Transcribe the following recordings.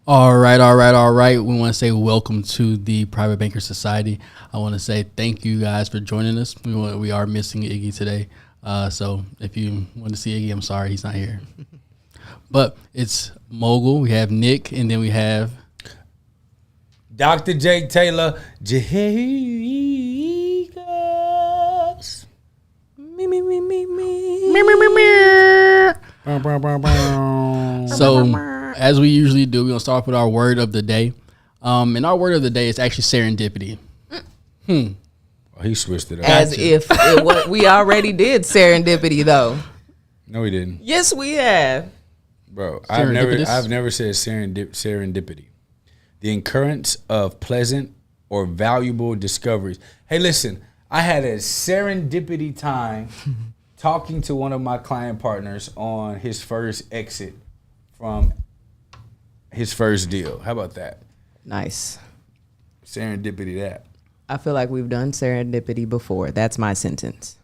All right. We want to say welcome to the Private Banker Society. I want to say thank you guys for joining us. We are missing Iggy today. So if you want to see Iggy, I'm sorry he's not here. But it's Mogul, we have Nick, and then we have Dr. Jake Taylor. Jacobs. So, as we usually do, we're going to start off with our word of the day. And our word of the day is actually serendipity. Oh, he switched it up. As if we already did serendipity, though. No, he didn't. Yes, we have. Bro, I've never said serendipity. The occurrence of pleasant or valuable discoveries. Hey, listen, I had a serendipity time talking to one of my client partners on his first exit from his first deal. How about that? Nice. Serendipity that. I feel like we've done serendipity before. That's my sentence.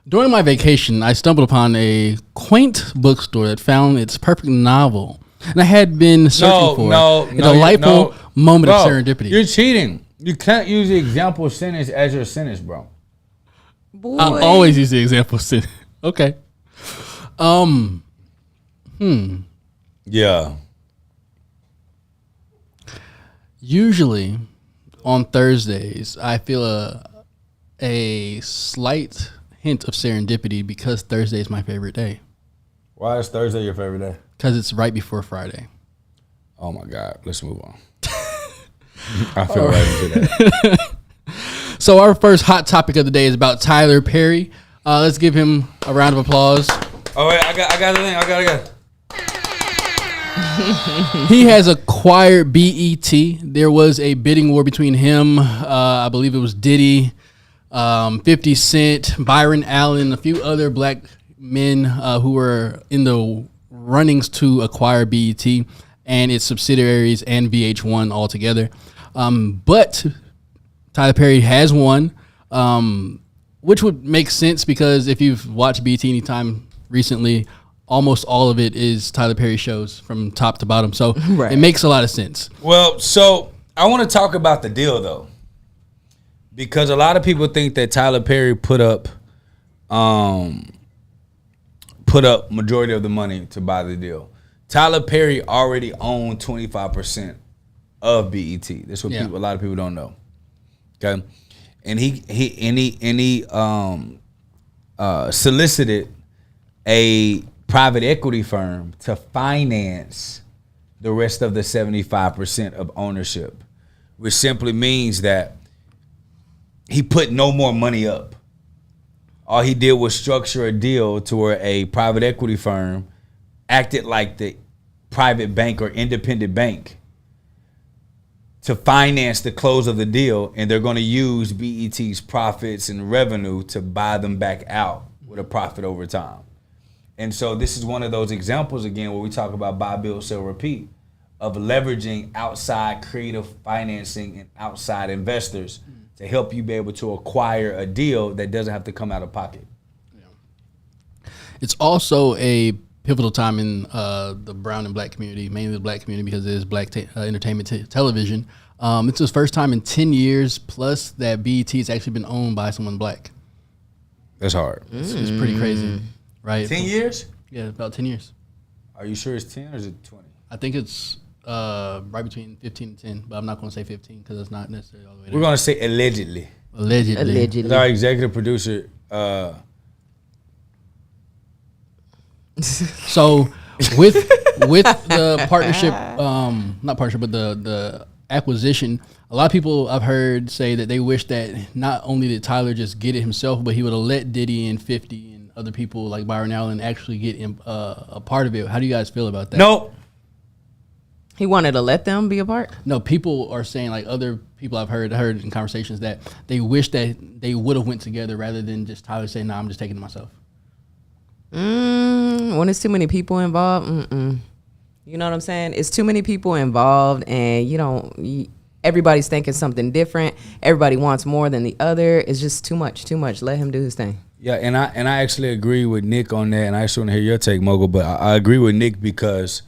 During my vacation, I stumbled upon a quaint bookstore that found its perfect novel. And I had been searching for a delightful moment of serendipity. You're cheating. You can't use the example sentence as your sentence, bro. Boy. I always use the example sentence. Okay. Yeah. Usually on Thursdays, I feel a slight hint of serendipity because Thursday is my favorite day. Why is Thursday your favorite day? Because it's right before Friday. Oh, my God. Let's move on. I feel right into that. So our first hot topic of the day is about Tyler Perry. Let's give him a round of applause. Oh, wait. I got the thing. I got He has acquired BET. There was a bidding war between him, I believe it was Diddy, 50 Cent, Byron Allen, a few other black men who were in the runnings to acquire BET and its subsidiaries and VH1 altogether. But Tyler Perry has won, which would make sense because if you've watched BET anytime recently, almost all of it is Tyler Perry shows from top to bottom. So It makes a lot of sense. Well, so I want to talk about the deal, though, because a lot of people think that Tyler Perry put up majority of the money to buy the deal. Tyler Perry already owned 25% of BET. That's what a lot of people don't know. Okay, and he solicited a private equity firm to finance the rest of the 75% of ownership, which simply means that he put no more money up. All he did was structure a deal to where a private equity firm acted like the private bank or independent bank to finance the close of the deal, and they're going to use BET's profits and revenue to buy them back out with a profit over time. And so this is one of those examples, again, where we talk about buy, build, sell, repeat, of leveraging outside creative financing and outside investors to help you be able to acquire a deal that doesn't have to come out of pocket. Yeah. It's also a pivotal time in the brown and black community, mainly the black community because it is black entertainment television. It's his first time in 10 years, plus that BET has actually been owned by someone black. That's hard. It's pretty crazy. Right. 10 years? Yeah, about 10 years. Are you sure it's 10 or is it 20? I think it's right between 15 and 10, but I'm not going to say 15 because it's not necessarily all the way there. We're going to say allegedly. Allegedly. Our executive producer. So with the partnership, not partnership, but the acquisition, a lot of people I've heard say that they wish that not only did Tyler just get it himself, but he would have let Diddy and 50 and other people like Byron Allen actually get a part of it. How do you guys feel about that? Nope. He wanted to let them be a part? No, people are saying, like other people I've heard in conversations, that they wish that they would have went together rather than just Tyler saying, "Nah, I'm just taking it myself." When it's too many people involved, you know what I'm saying? It's too many people involved, and everybody's thinking something different. Everybody wants more than the other. It's just too much. Let him do his thing. Yeah, and I actually agree with Nick on that, and I just want to hear your take, Mogul. But I agree with Nick because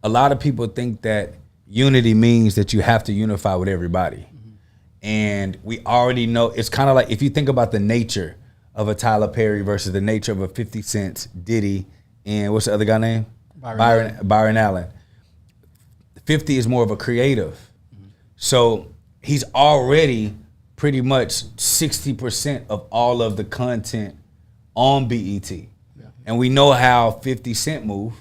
a a lot of people think that unity means that you have to unify with everybody. And we already know, it's kind of like, if you think about the nature of a Tyler Perry versus the nature of a 50 Cent, Diddy, and what's the other guy name? Byron Allen. 50 is more of a creative. So he's already pretty much 60% of all of the content on BET. And we know how 50 Cent move.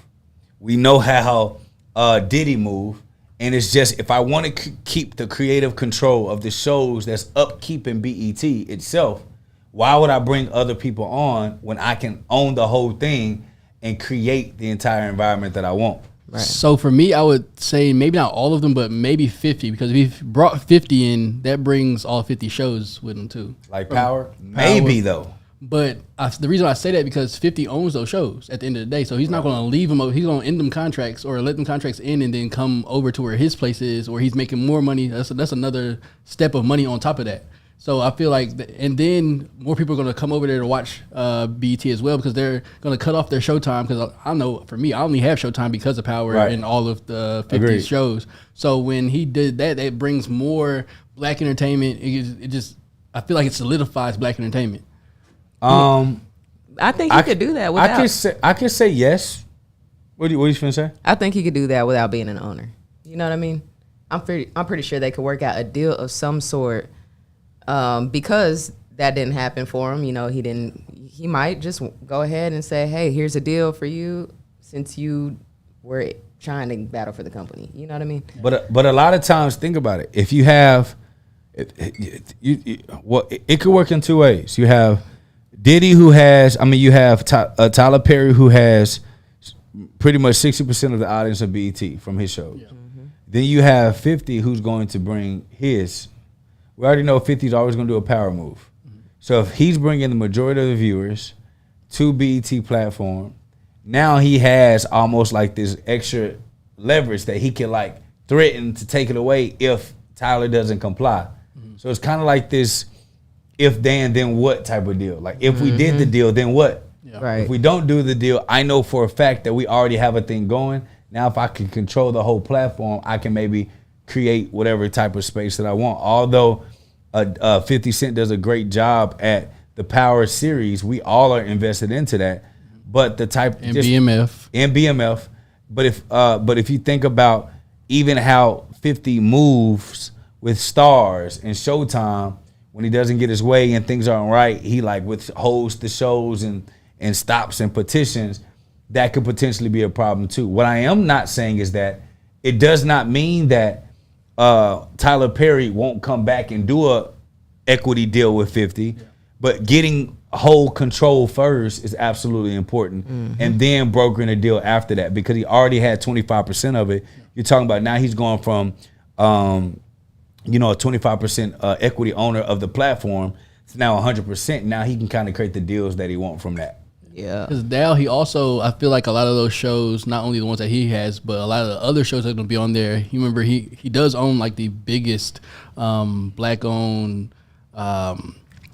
We know how Diddy move. And it's just, if I want to keep the creative control of the shows that's upkeeping BET itself, why would I bring other people on when I can own the whole thing and create the entire environment that I want? Right. So for me, I would say maybe not all of them, but maybe 50, because if you've brought 50 in, that brings all 50 shows with them too. Like Power? Maybe though. But the reason I say that, because 50 owns those shows at the end of the day. So he's not going to leave them. He's going to end them contracts or let them contracts in and then come over to where his place is, or he's making more money. That's another step of money on top of that. So I feel like, and then more people are going to come over there to watch BET as well, because they're going to cut off their Showtime. Because I know for me, I only have Showtime because of Power and all of the 50 shows. So when he did that, it brings more black entertainment. It just, I feel like it solidifies black entertainment. I think he could do that without. I could say yes. What are you finna say? I think he could do that without being an owner. You know what I mean? I'm pretty sure they could work out a deal of some sort. Because that didn't happen for him. You know, he might just go ahead and say, hey, here's a deal for you, since you were trying to battle for the company. You know what I mean? But a lot of times, think about it. If you have, it could work in two ways. You have Diddy, you have Tyler Perry, who has pretty much 60% of the audience of BET from his shows. Yeah. Then you have 50, who's going to bring his. We already know 50 is always going to do a power move. So if he's bringing the majority of the viewers to BET platform, now he has almost like this extra leverage that he can like threaten to take it away if Tyler doesn't comply. So it's kind of like this if then what type of deal. Like if we did the deal, then what? Yeah. Right. If we don't do the deal, I know for a fact that we already have a thing going. Now if I can control the whole platform, I can maybe create whatever type of space that I want. Although 50 Cent does a great job at the Power series, we all are invested into that. But the type and BMF. But if you think about even how 50 moves with Stars and Showtime, when he doesn't get his way and things aren't right, he like withholds the shows and stops and petitions. That could potentially be a problem too. What I am not saying is that it does not mean that Tyler Perry won't come back and do a equity deal with 50, but getting whole control first is absolutely important, and then brokering a deal after that, because he already had 25% of it. You're talking about now he's going from, a 25% equity owner of the platform to now 100%. Now he can kind of create the deals that he wants from that. Yeah. Because Dal, he also, I feel like a lot of those shows, not only the ones that he has, but a lot of the other shows that are going to be on there, you remember he does own like the biggest black-owned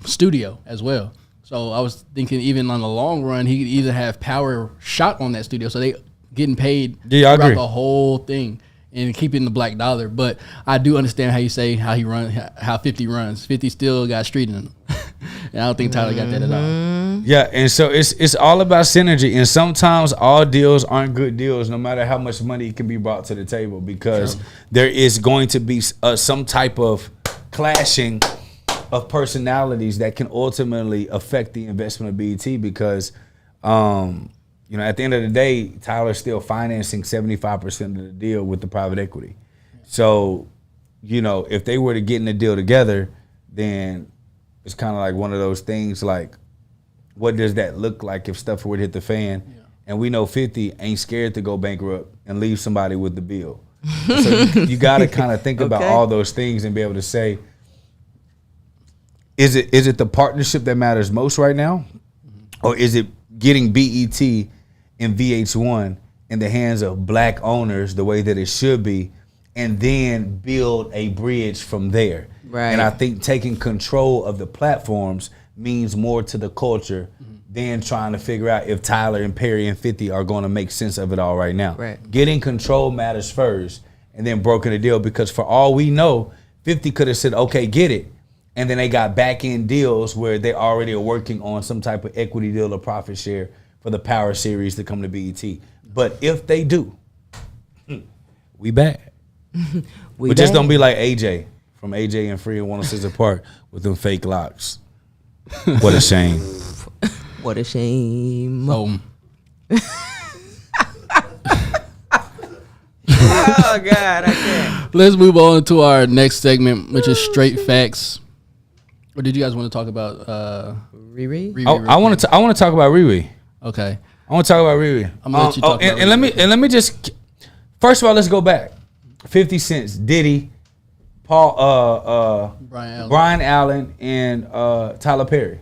studio as well. So I was thinking even on the long run, he could either have Power shot on that studio, so they getting paid throughout the whole thing and keeping the black dollar. But I do understand how you say how 50 runs. 50 still got street in him. And I don't think Tyler got that at all. Yeah, and so it's all about synergy. And sometimes all deals aren't good deals, no matter how much money can be brought to the table, because there is going to be some type of clashing of personalities that can ultimately affect the investment of BET, because at the end of the day, Tyler's still financing 75% of the deal with the private equity. So, if they were to get in the deal together, then it's kind of like one of those things like, what does that look like if stuff were to hit the fan? Yeah. And we know 50 ain't scared to go bankrupt and leave somebody with the bill. So you got to kind of think about all those things and be able to say, is it the partnership that matters most right now? Or is it getting BET and VH1 in the hands of black owners the way that it should be, and then build a bridge from there? Right. And I think taking control of the platforms means more to the culture than trying to figure out if Tyler and Perry and 50 are going to make sense of it all right now. Right. Getting control matters first, and then broken the deal, because for all we know, 50 could have said, okay, get it. And then they got back end deals where they already are working on some type of equity deal or profit share for the Power series to come to BET. But if they do, we bad. But just don't be like AJ from AJ and Free and 106 Apart with them fake locks. What a shame. What a shame. Oh God, I can't. Let's move on to our next segment, which is straight facts. Or did you guys want to talk about Riri? I want to talk about Riri. Okay. I want to talk about Riri. I'm gonna let you talk about Riri. Let me just, first of all, let's go back. 50 Cent, Diddy, Paul, Brian Allen, and Tyler Perry.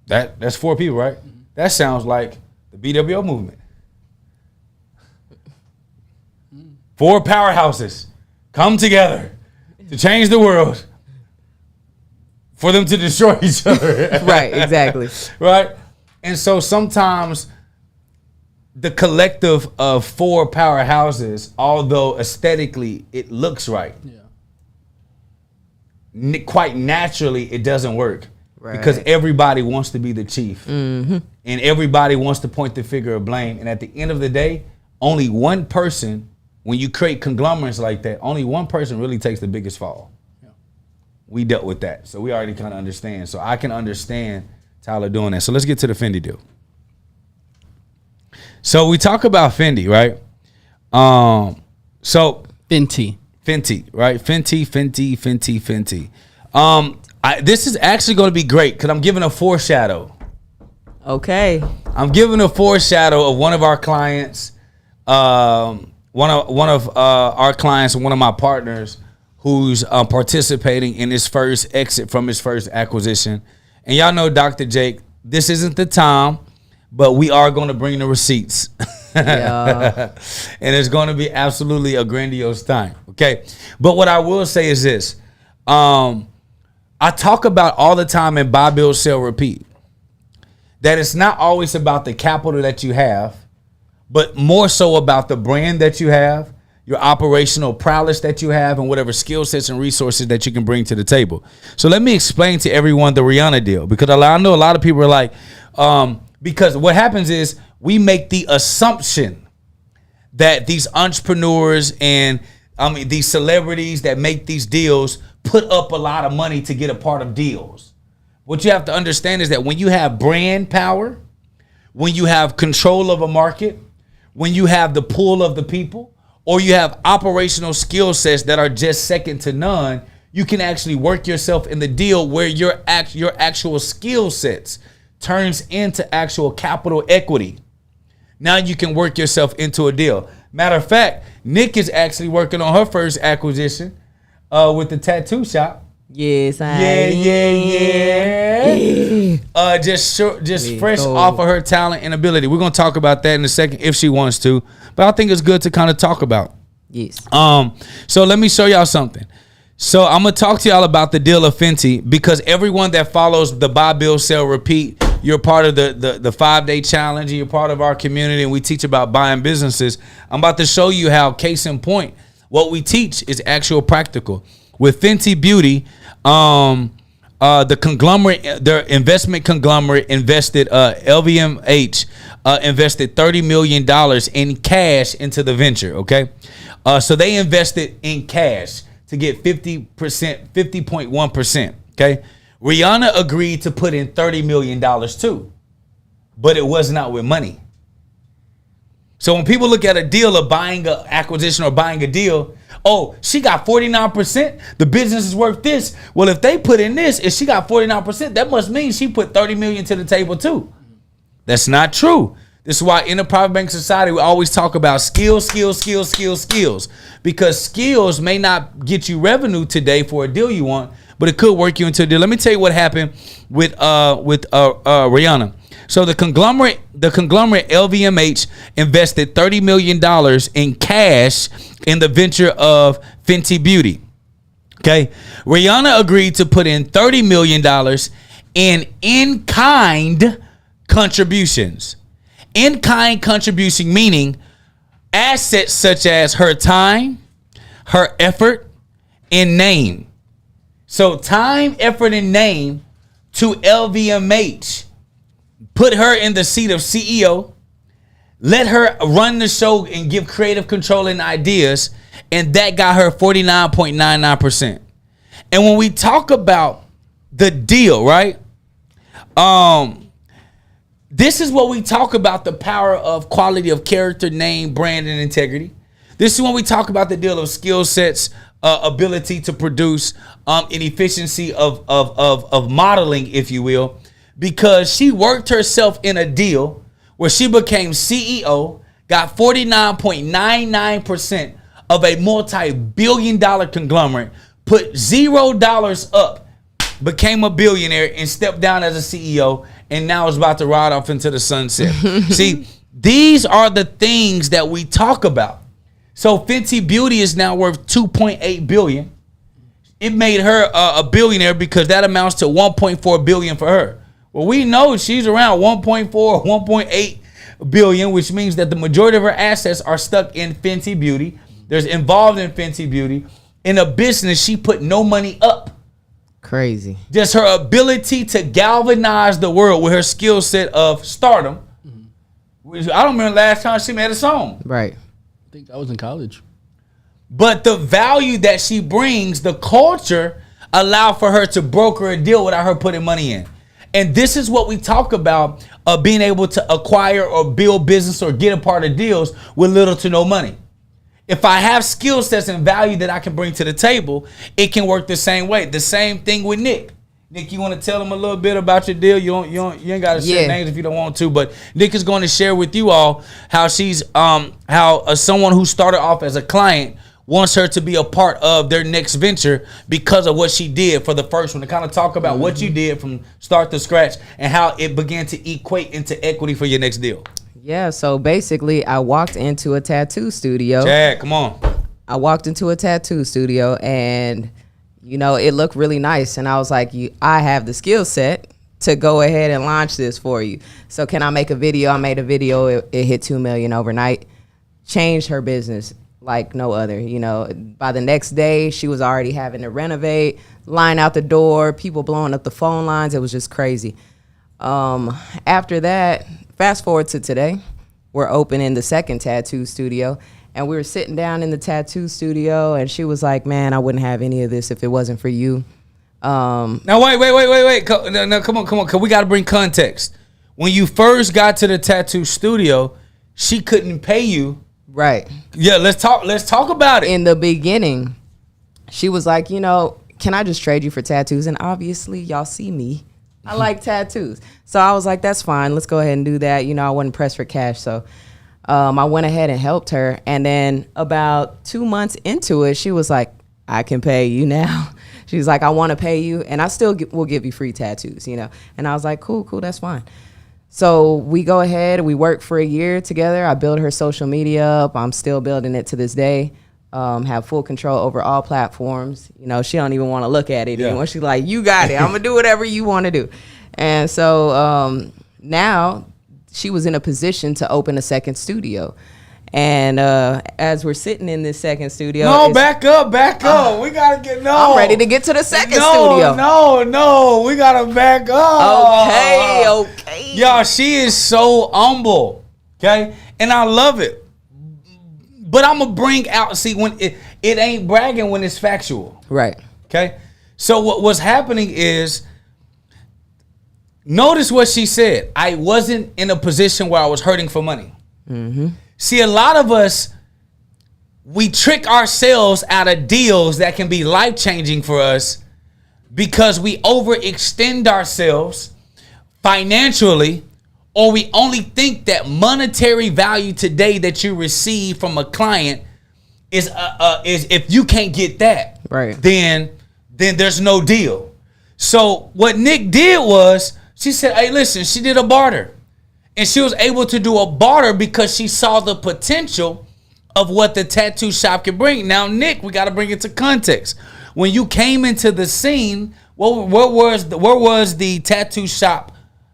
That's 4 people, right? That sounds like the BWO movement. 4 powerhouses come together to change the world for them to destroy each other. Right, exactly. Right? And so sometimes the collective of 4 powerhouses, although aesthetically it looks right, quite naturally it doesn't work. Right. Because everybody wants to be the chief. Mm-hmm. And everybody wants to point the finger of blame. And at the end of the day, only one person, when you create conglomerates like that, only one person really takes the biggest fall. Yeah. We dealt with that. So we already kind of understand. So I can understand Tyler doing that. So let's get to the Fendi deal. So we talk about Fendi, right? So Fenty, right? Fenty. This is actually going to be great because I'm giving a foreshadow. Okay. I'm giving a foreshadow of one of our clients, one of our clients, and one of my partners who's participating in his first exit from his first acquisition. And y'all know, Dr. Jake, this isn't the time, but we are going to bring the receipts. Yeah. And it's going to be absolutely a grandiose time. Okay. But what I will say is this. I talk about all the time in buy, build, sell, repeat, that it's not always about the capital that you have, but more so about the brand that you have, your operational prowess that you have, and whatever skill sets and resources that you can bring to the table. So let me explain to everyone the Rihanna deal, because I know a lot of people are like, because what happens is we make the assumption that these entrepreneurs and these celebrities that make these deals put up a lot of money to get a part of deals. What you have to understand is that when you have brand power, when you have control of a market, when you have the pull of the people, or you have operational skill sets that are just second to none, you can actually work yourself in the deal where your actual skill sets turns into actual capital equity. Now you can work yourself into a deal. Matter of fact, Nick is actually working on her first acquisition with the tattoo shop. Yes, Just fresh off of her talent and ability. We're gonna talk about that in a second if she wants to, but I think it's good to kind of talk about. Yes. So let me show y'all something. So I'm gonna talk to y'all about the deal of Fenty, because everyone that follows the buy, build, sell, repeat, you're part of the 5-day challenge, and you're part of our community, and we teach about buying businesses. I'm about to show you how, case in point, what we teach is actual practical. With Fenty Beauty, the conglomerate, their investment conglomerate invested, LVMH invested $30 million in cash into the venture, okay? So they invested in cash to get 50.1%, okay? Rihanna agreed to put in $30 million too, but it was not with money. So when people look at a deal of buying an acquisition or buying a deal, oh, she got 49%, the business is worth this. Well, if they put in this, if she got 49%, that must mean she put 30 million to the table too. That's not true. This is why in a private bank society, we always talk about skills, because skills may not get you revenue today for a deal you want, but it could work you into a deal. Let me tell you what happened with Rihanna. So the conglomerate LVMH invested $30 million in cash in the venture of Fenty Beauty. Okay. Rihanna agreed to put in $30 million in kind contributions. In-kind contribution meaning assets such as her time, her effort, and name. So time, effort, and name to LVMH put her in the seat of CEO, let her run the show and give creative control and ideas, and that got her 49.99%. And when we talk about the deal, right? This is what we talk about, the power of quality of character, name, brand, and integrity. This is when we talk about the deal of skill sets, ability to produce, and efficiency of modeling, if you will, because she worked herself in a deal where she became CEO, got 49.99% of a multi-billion-dollar conglomerate, put $0 up, became a billionaire, and stepped down as a CEO, and now is about to ride off into the sunset. See, these are the things that we talk about. So Fenty Beauty is now worth $2.8 billion. It made her a billionaire because that amounts to $1.4 billion for her. Well, we know she's around 1.4, 1.8 billion, which means that the majority of her assets are stuck in Fenty Beauty. There's involved in Fenty Beauty. In a business, she put no money up. Crazy. Just her ability to galvanize the world with her skill set of stardom. Which I don't remember last time she made a song. Right. I think I was in college. But the value that she brings, the culture, allow for her to broker a deal without her putting money in. And this is what we talk about, being able to acquire or build business or get a part of deals with little to no money. If I have skill sets and value that I can bring to the table, it can work the same way. The same thing with Nick. Nick, you want to tell them a little bit about your deal? You ain't got to share names if you don't want to, but Nick is going to share with you all how she's someone who started off as a client wants her to be a part of their next venture because of what she did for the first one. To kind of talk about what you did from start to scratch and how it began to equate into equity for your next deal. Yeah, so basically I walked into a tattoo studio. Chad, come on. I walked into a tattoo studio and, you know, it looked really nice. And I was like, I have the skill set to go ahead and launch this for you. So can I make a video? I made a video. It hit 2 million overnight. Changed her business like no other. You know, by the next day, she was already having to renovate, line out the door, people blowing up the phone lines. It was just crazy. After that, fast forward to today, we're opening the second tattoo studio, and we were sitting down in the tattoo studio, and she was like, man, I wouldn't have any of this if it wasn't for you. Now, wait. No, come on, because we got to bring context. When you first got to the tattoo studio, she couldn't pay you. Right. Yeah, let's talk about it. In the beginning, she was like, you know, can I just trade you for tattoos? And obviously, y'all see me. I like tattoos. So I was like, that's fine. Let's go ahead and do that. You know, I wasn't pressed for cash. So I went ahead and helped her. And then about 2 months into it, she was like, I can pay you now. She was like, I want to pay you. And I still will give you free tattoos, you know. And I was like, cool, that's fine. So we go ahead. We work for a year together. I built her social media up. I'm still building it to this day. Have full control over all platforms. You know, she don't even want to look at it anymore. She's like, you got it. I'm going to do whatever you want to do. And so now she was in a position to open a second studio. And as we're sitting in this second studio. No, back up. We got to get, I'm ready to get to the second studio. No. We got to back up. Okay. Y'all, she is so humble. Okay. And I love it. But I'm going to bring out, see, when it ain't bragging when it's factual. Right. Okay. So what's happening is, notice what she said. I wasn't in a position where I was hurting for money. Mm-hmm. See, a lot of us, we trick ourselves out of deals that can be life-changing for us because we overextend ourselves financially, or we only think that monetary value today that you receive from a client is if you can't get that, right, then there's no deal. So what Nick did was, she said, hey, listen, she did a barter. And she was able to do a barter because she saw the potential of what the tattoo shop could bring. Now, Nick, we got to bring it to context. When you came into the scene, where was the tattoo shop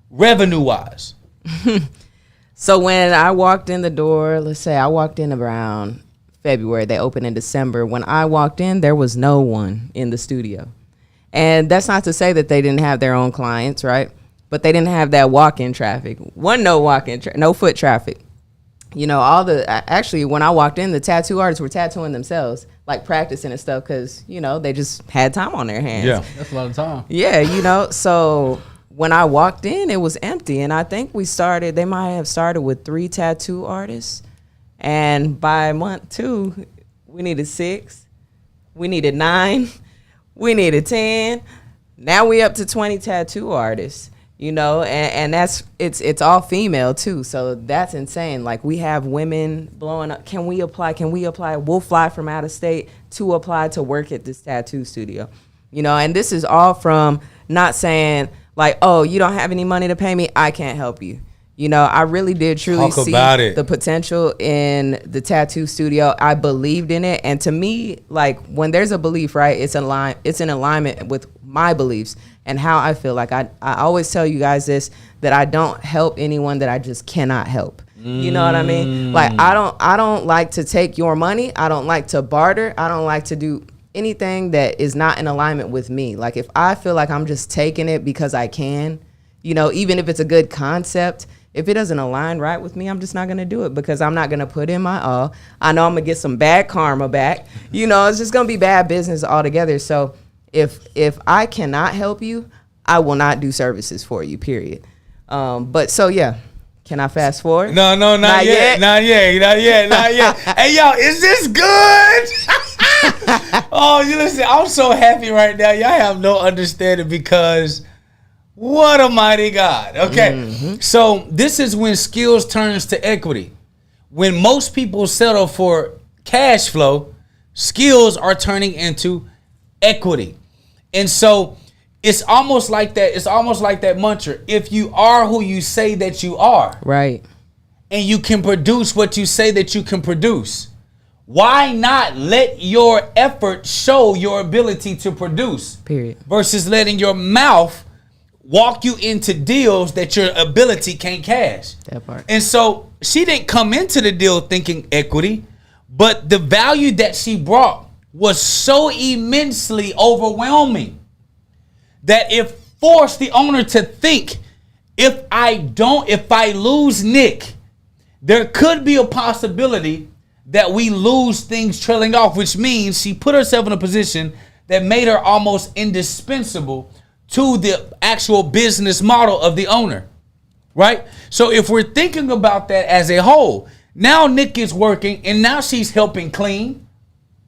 revenue-wise? So when I walked in the door, let's say I walked in around February, they opened in December. When I walked in, there was no one in the studio. And that's not to say that they didn't have their own clients, right? But they didn't have that walk-in traffic. No foot traffic. You know, actually, when I walked in, the tattoo artists were tattooing themselves, like practicing and stuff, because, you know, they just had time on their hands. Yeah. That's a lot of time. Yeah, you know, so when I walked in, it was empty. And I think they might have started with 3 tattoo artists. And by month 2, we needed 6. We needed 9. We needed 10. Now we up to 20 tattoo artists, you know, and it's all female too. So that's insane. Like, we have women blowing up. Can we apply? We'll fly from out of state to apply to work at this tattoo studio, you know, and this is all from not saying like, oh, you don't have any money to pay me, I can't help you. You know, I really did truly see the potential in the tattoo studio. I believed in it. And to me, like, when there's a belief, right, it's in alignment with my beliefs and how I feel. Like, I always tell you guys this, that I don't help anyone that I just cannot help. You know what I mean? Like, I don't like to take your money. I don't like to barter. I don't like to do anything that is not in alignment with me. Like, if I feel like I'm just taking it because I can, you know, even if it's a good concept, if it doesn't align right with me, I'm just not going to do it, because I'm not going to put in my all. I know I'm going to get some bad karma back. You know, it's just going to be bad business altogether. So if I cannot help you, I will not do services for you, period. But so, yeah. Can I fast forward? No, not yet. Not yet. Hey, yo, is this good? Oh, you listen, I'm so happy right now. Y'all have no understanding, because what a mighty God. Okay. Mm-hmm. So this is when skills turns to equity. When most people settle for cash flow, skills are turning into equity. And so it's almost like that. It's almost like that mantra. If you are who you say that you are, right, and you can produce what you say that you can produce, why not let your effort show your ability to produce? Period. Versus letting your mouth walk you into deals that your ability can't cash. That part. And so she didn't come into the deal thinking equity, but the value that she brought was so immensely overwhelming that it forced the owner to think, if I lose Nick, there could be a possibility that we lose things trailing off, which means she put herself in a position that made her almost indispensable to the actual business model of the owner, right? So if we're thinking about that as a whole, now Nick is working and now she's helping clean.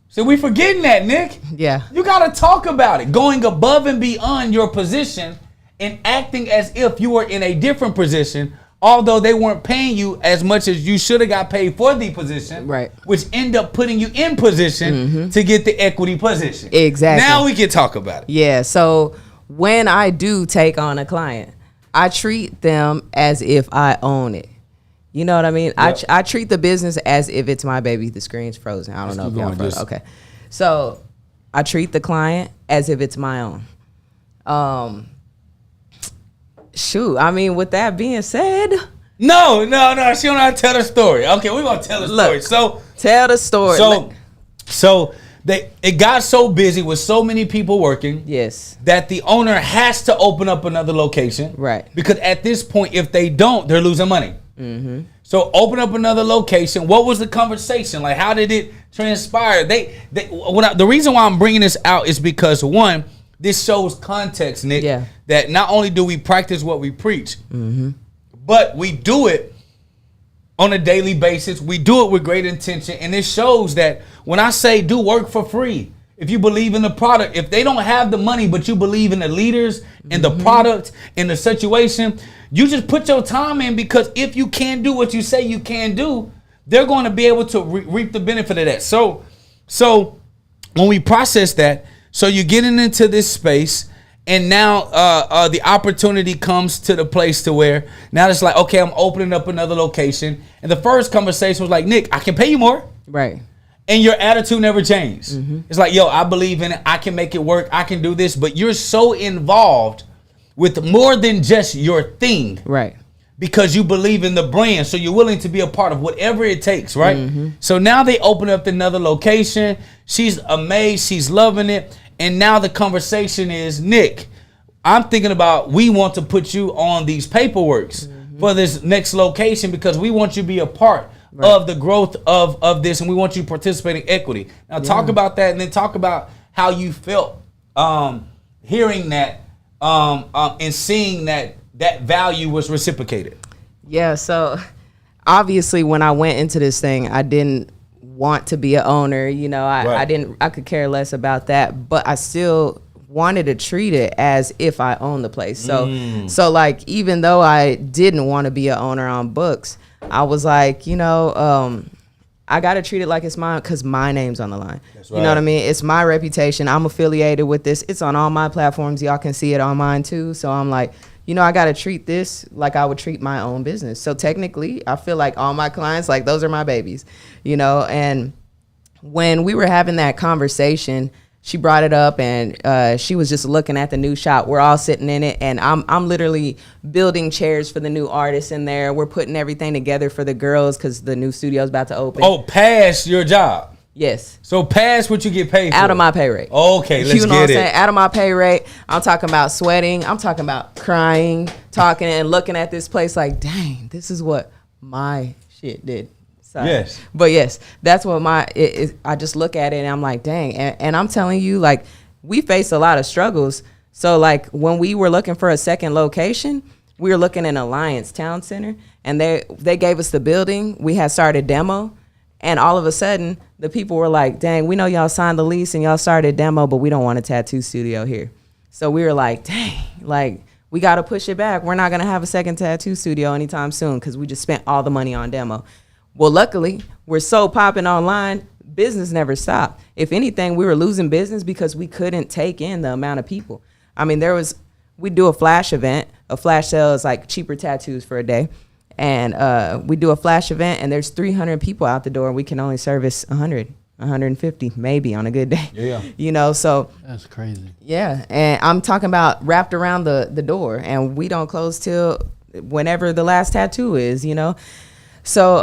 So we forgetting that, Nick. Yeah. You got to talk about it. Going above and beyond your position and acting as if you were in a different position, although they weren't paying you as much as you should have got paid for the position, right? Which end up putting you in position to get the equity position. Exactly. Now we can talk about it. Yeah. So when I do take on a client, I treat them as if I own it. You know what I mean? Yep. I treat the business as if it's my baby. The screen's frozen. I don't know if y'all frozen. Okay. So I treat the client as if it's my own. Shoot. I mean, with that being said. No. She don't know how to tell the story. Okay, we're going to tell the story. Look, so tell the story. So it got so busy with so many people working, yes, that the owner has to open up another location, right? Because at this point, if they don't, they're losing money. Mm-hmm. So open up another location. What was the conversation like? How did it transpire? The reason why I'm bringing this out is because, one, this shows context, Nick. Yeah. That not only do we practice what we preach, but we do it on a daily basis. We do it with great intention. And it shows that when I say do work for free, if you believe in the product, if they don't have the money, but you believe in the leaders and the product and the situation, you just put your time in, because if you can do what you say you can do, they're going to be able to reap the benefit of that. So when we process that, so you're getting into this space, and now the opportunity comes to the place to where now it's like, okay, I'm opening up another location. And the first conversation was like, Nick, I can pay you more. Right. And your attitude never changed. It's like, yo, I believe in it. I can make it work. I can do this. But you're so involved with more than just your thing. Right. because you believe in the brand. So you're willing to be a part of whatever it takes, right? So now they open up another location. She's amazed. She's loving it. And now the conversation is, Nick, I'm thinking about, we want to put you on these paperworks for this next location because we want you to be a part of the growth of this, and we want you to participate in equity. Now talk about that, and then talk about how you felt hearing that and seeing that value was reciprocated. Yeah, so obviously when I went into this thing, I didn't want to be an owner. You know, I could care less about that, but I still wanted to treat it as if I owned the place. So like, even though I didn't want to be an owner on books, I was like, you know, I got to treat it like it's mine because my name's on the line. That's right. You know what I mean? It's my reputation. I'm affiliated with this. It's on all my platforms. Y'all can see it on mine too. So I'm like, you know, I got to treat this like I would treat my own business. So technically, I feel like all my clients, like, those are my babies, you know. And when we were having that conversation, she brought it up, and she was just looking at the new shop. We're all sitting in it, and I'm literally building chairs for the new artists in there. We're putting everything together for the girls because the new studio's about to open. Oh, past your job. Yes. So past what you get paid for. Out of my pay rate. Okay, let's you know get what I'm it. saying? Out of my pay rate. I'm talking about sweating. I'm talking about crying, talking and looking at this place like, dang, this is what my shit did. Sorry. Yes. But yes, that's what I just look at it and I'm like, dang. And I'm telling you, like, we face a lot of struggles. So like when we were looking for a second location, we were looking in Alliance Town Center, and they gave us the building. We had started demo. And all of a sudden, the people were like, dang, we know y'all signed the lease and y'all started demo, but we don't want a tattoo studio here. So we were like, dang, like, we got to push it back. We're not going to have a second tattoo studio anytime soon because we just spent all the money on demo. Well, luckily, we're so popping online, business never stopped. If anything, we were losing business because we couldn't take in the amount of people. I mean, we do a flash event. A flash sale is like cheaper tattoos for a day. And we do a flash event, and there's 300 people out the door, and we can only service 100, 150, maybe on a good day. Yeah. You know, so. That's crazy. Yeah. And I'm talking about wrapped around the door, and we don't close till whenever the last tattoo is, you know. So,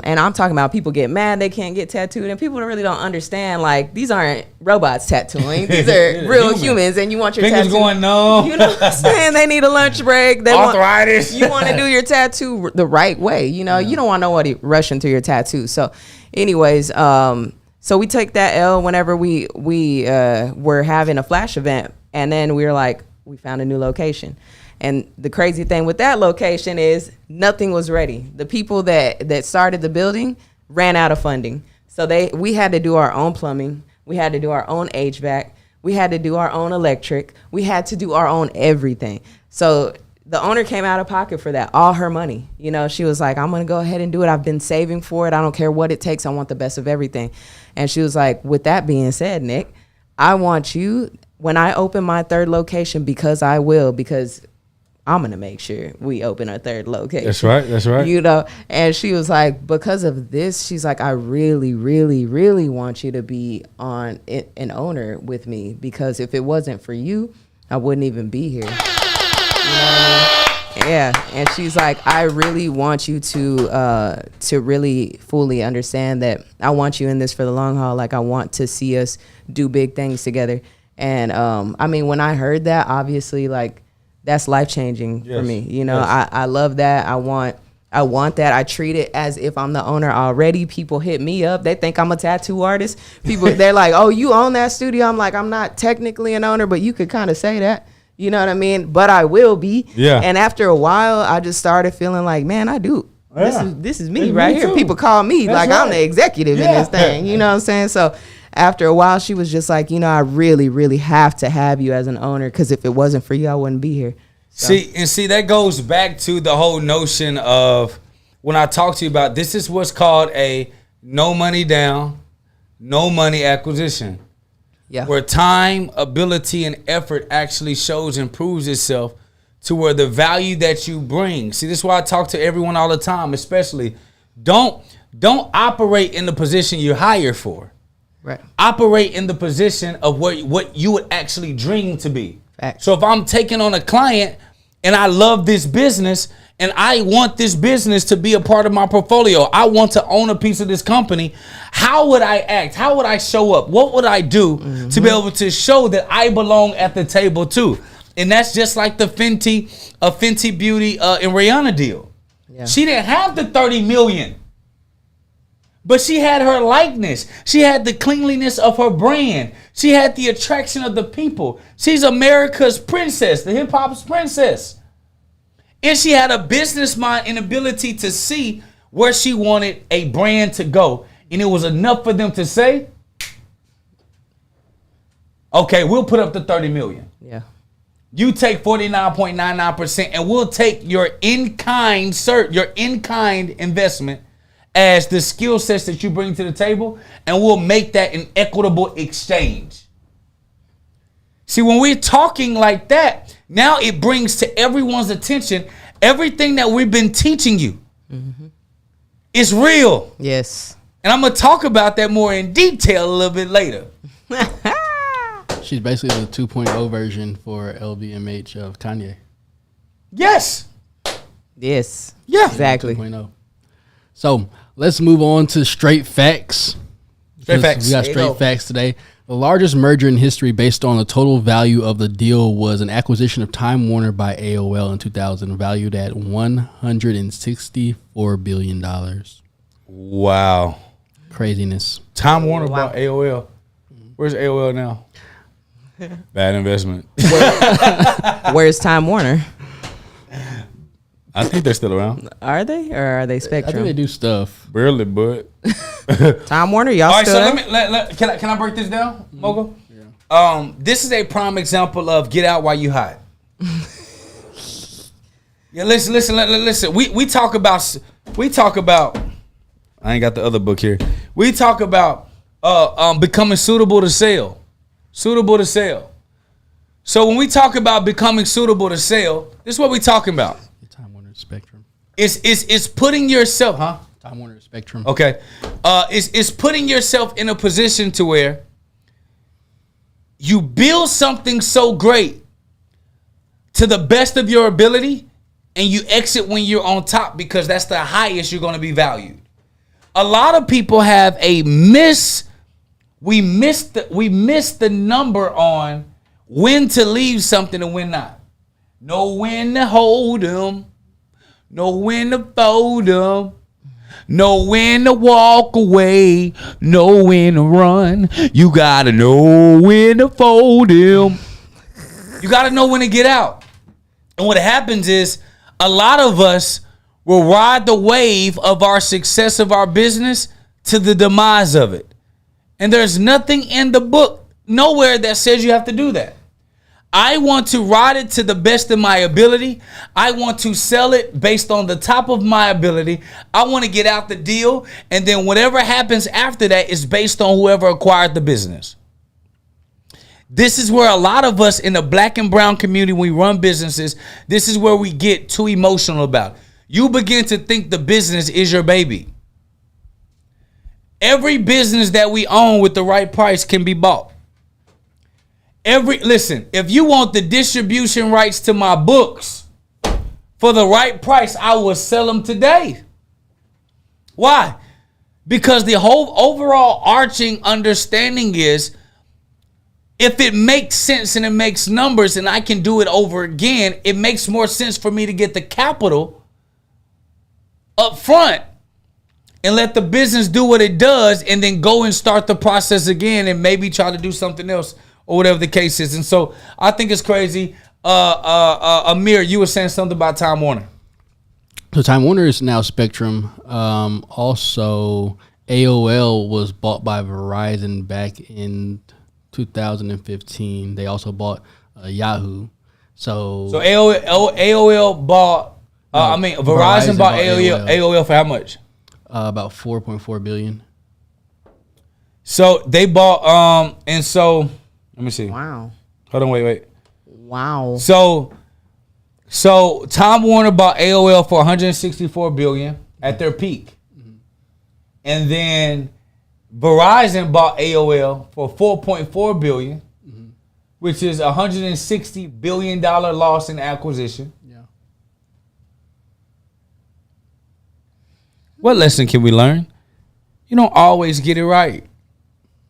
and I'm talking about people get mad they can't get tattooed, and people really don't understand, like, these aren't robots tattooing. These are real humans, and you want your fingers tattoo. Going numb. You know what I'm saying? They need a lunch break. They arthritis. You want to do your tattoo the right way. You know, you don't want nobody rushing through your tattoo. So, anyways, so we take that L whenever we were having a flash event, and then we were like, we found a new location. And the crazy thing with that location is nothing was ready. The people that started the building ran out of funding. So we had to do our own plumbing. We had to do our own HVAC. We had to do our own electric. We had to do our own everything. So the owner came out of pocket for that, all her money. You know, she was like, I'm going to go ahead and do it. I've been saving for it. I don't care what it takes. I want the best of everything. And she was like, with that being said, Nick, I want you, when I open my third location, because I'm going to make sure we open a third location. That's right. That's right. You know, and she was like, because of this, she's like, I really, really, really want you to be on an owner with me, because if it wasn't for you, I wouldn't even be here. You know what I mean? Yeah. And she's like, I really want you to really fully understand that I want you in this for the long haul. Like, I want to see us do big things together. And I mean, when I heard that, obviously, like, that's life-changing for me. You know, I love that. I want that. I treat it as if I'm the owner already. People hit me up. They think I'm a tattoo artist. They're like, oh, you own that studio? I'm like, I'm not technically an owner, but you could kind of say that. You know what I mean? But I will be. Yeah. And after a while, I just started feeling like, man, I do. Yeah. This is me right here. Too. People call me I'm the executive in this thing. You know what I'm saying? So after a while, she was just like, you know, I really, really have to have you as an owner, because if it wasn't for you, I wouldn't be here. So. See, that goes back to the whole notion of when I talk to you about this is what's called a no money down, no money acquisition. Yeah. Where time, ability, and effort actually shows and proves itself to where the value that you bring. See, this is why I talk to everyone all the time, especially don't operate in the position you're hired for. Right. Operate in the position of what you would actually dream to be. Fact. So if I'm taking on a client and I love this business and I want this business to be a part of my portfolio. I want to own a piece of this company. How would I act? How would I show up? What would I do to be able to show that I belong at the table too? And that's just like the Fenty Beauty and Rihanna deal. Yeah. She didn't have the 30 million. But she had her likeness. She had the cleanliness of her brand. She had the attraction of the people. She's America's princess, the hip hop's princess. And she had a business mind and ability to see where she wanted a brand to go. And it was enough for them to say, okay, we'll put up the 30 million. Yeah. You take 49.99% and we'll take your in-kind investment as the skill sets that you bring to the table, and we'll make that an equitable exchange. See, when we're talking like that, now it brings to everyone's attention everything that we've been teaching you. Mm-hmm. It's real. Yes. And I'm going to talk about that more in detail a little bit later. She's basically the 2.0 version for LVMH of Kanye. Yes. Yes. Yeah. Exactly. 2.0. So let's move on to straight facts. Straight facts. We got straight facts today. The largest merger in history based on the total value of the deal was an acquisition of Time Warner by AOL in 2000, valued at $164 billion. Wow. Craziness. Time Warner bought AOL. Where's AOL now? Bad investment. Where's Time Warner? I think they're still around. Are they, or are they Spectrum? I think they do stuff. Barely, but Time Warner, y'all. All right, still so can I break this down, Mogul? Yeah. This is a prime example of get out while you hot. Yeah, listen. We talk about. I ain't got the other book here. We talk about becoming suitable to sell. Suitable to sell. So when we talk about becoming suitable to sell, this is what we talking about. Time Warner Spectrum. It's putting yourself, huh? Time Warner Spectrum. Okay. It's putting yourself in a position to where you build something so great to the best of your ability and you exit when you're on top because that's the highest you're going to be valued. A lot of people have we miss the number on when to leave something and when not. Know when to hold them. Know when to fold them. Know when to walk away. Know when to run. You got to know when to fold them. You got to know when to get out. And what happens is a lot of us will ride the wave of our success of our business to the demise of it. And there's nothing in the book, nowhere that says you have to do that. I want to ride it to the best of my ability. I want to sell it based on the top of my ability. I want to get out the deal. And then whatever happens after that is based on whoever acquired the business. This is where a lot of us in the black and brown community, when we run businesses, this is where we get too emotional about. You begin to think the business is your baby. Every business that we own with the right price can be bought. Listen, if you want the distribution rights to my books for the right price, I will sell them today. Why? Because the whole overall arching understanding is if it makes sense and it makes numbers and I can do it over again, it makes more sense for me to get the capital up front and let the business do what it does and then go and start the process again and maybe try to do something else or whatever the case is. And so I think it's crazy. Amir, you were saying something about Time Warner. So Time Warner is now Spectrum. Also, AOL was bought by Verizon back in 2015. They also bought Yahoo. So AOL bought, Verizon bought AOL for how much? About $4.4 billion. So they bought, and so let me see. Wow. Hold on, wait. Wow. So Time Warner bought AOL for $164 billion at their peak, and then Verizon bought AOL for $4.4 billion, which is $160 billion loss in acquisition. Yeah. What lesson can we learn? You don't always get it right.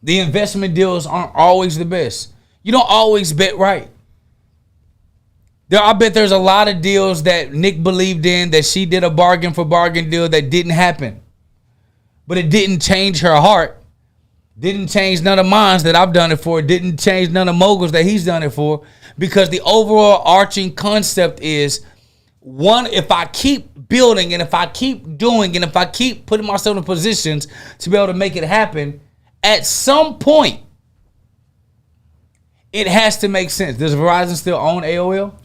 The investment deals aren't always the best. You don't always bet right. I bet there's a lot of deals that Nick believed in, that she did a bargain for bargain deal that didn't happen. But it didn't change her heart. Didn't change none of mine that I've done it for. Didn't change none of Mogul's that he's done it for. Because the overall arching concept is, one, if I keep building and if I keep doing and if I keep putting myself in positions to be able to make it happen, at some point, it has to make sense. Does Verizon still own AOL?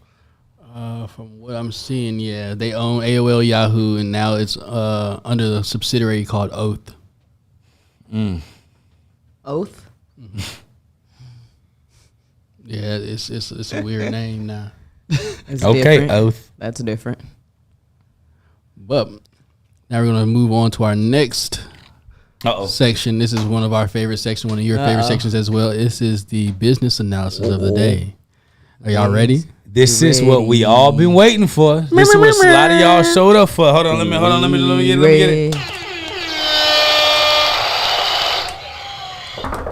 From what I'm seeing, yeah, they own AOL, Yahoo, and now it's under the subsidiary called Oath. Oath? Mm-hmm. Yeah, it's a weird name now. It's okay, different. Oath. That's different. But now we're gonna move on to our next section. This is one of our favorite sections, one of your favorite sections as well. This is the business analysis of the day. Are y'all ready? This is what we all been waiting for. This is what a lot of y'all showed up for. Hold on, let me get it.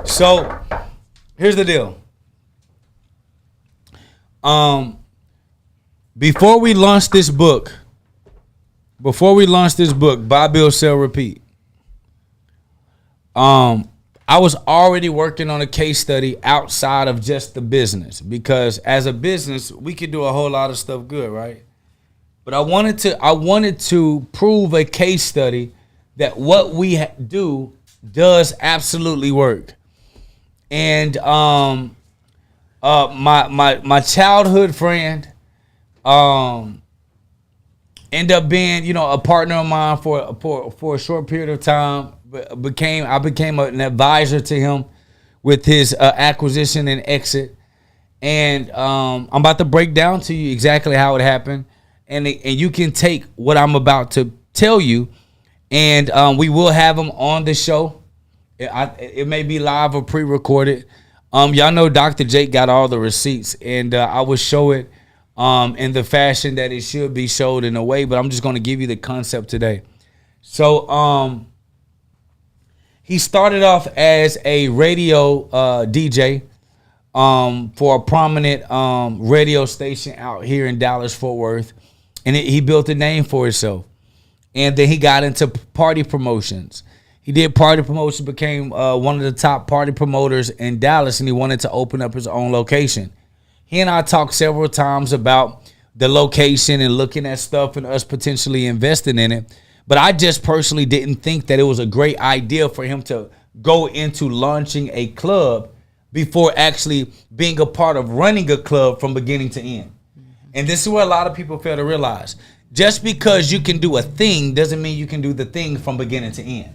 So, here's the deal. Before we launch this book, Buy, Build, Sell, Repeat, I was already working on a case study outside of just the business, because as a business, we could do a whole lot of stuff good, right? But I wanted to prove a case study that what we do does absolutely work. And my childhood friend ended up being, a partner of mine for a short period of time. I became an advisor to him with his acquisition and exit. And I'm about to break down to you exactly how it happened. And you can take what I'm about to tell you, and we will have him on the show. It may be live or pre-recorded. Y'all know Dr. Jake got all the receipts, and I will show it in the fashion that it should be showed in a way, but I'm just going to give you the concept today. So he started off as a radio DJ for a prominent radio station out here in Dallas, Fort Worth. And he built a name for himself. And then he got into party promotions. He did party promotions, became one of the top party promoters in Dallas, and he wanted to open up his own location. He and I talked several times about the location and looking at stuff and us potentially investing in it. But I just personally didn't think that it was a great idea for him to go into launching a club before actually being a part of running a club from beginning to end. And this is what a lot of people fail to realize. Just because you can do a thing doesn't mean you can do the thing from beginning to end.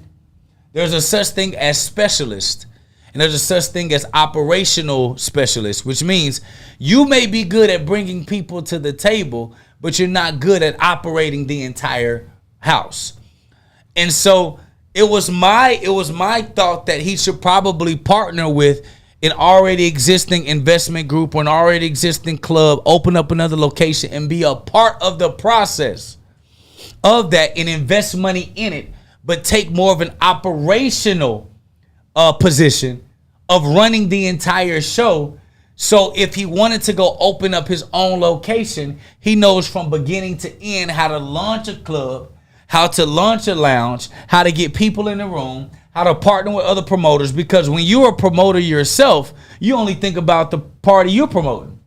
There's a such thing as specialist, and there's a such thing as operational specialist, which means you may be good at bringing people to the table, but you're not good at operating the entire house. And so it was my thought that he should probably partner with an already existing investment group or an already existing club, open up another location and be a part of the process of that and invest money in it, but take more of an operational position of running the entire show. So if he wanted to go open up his own location, he knows from beginning to end how to launch a club, how to launch a lounge, how to get people in the room, how to partner with other promoters. Because when you're a promoter yourself, you only think about the party you're promoting.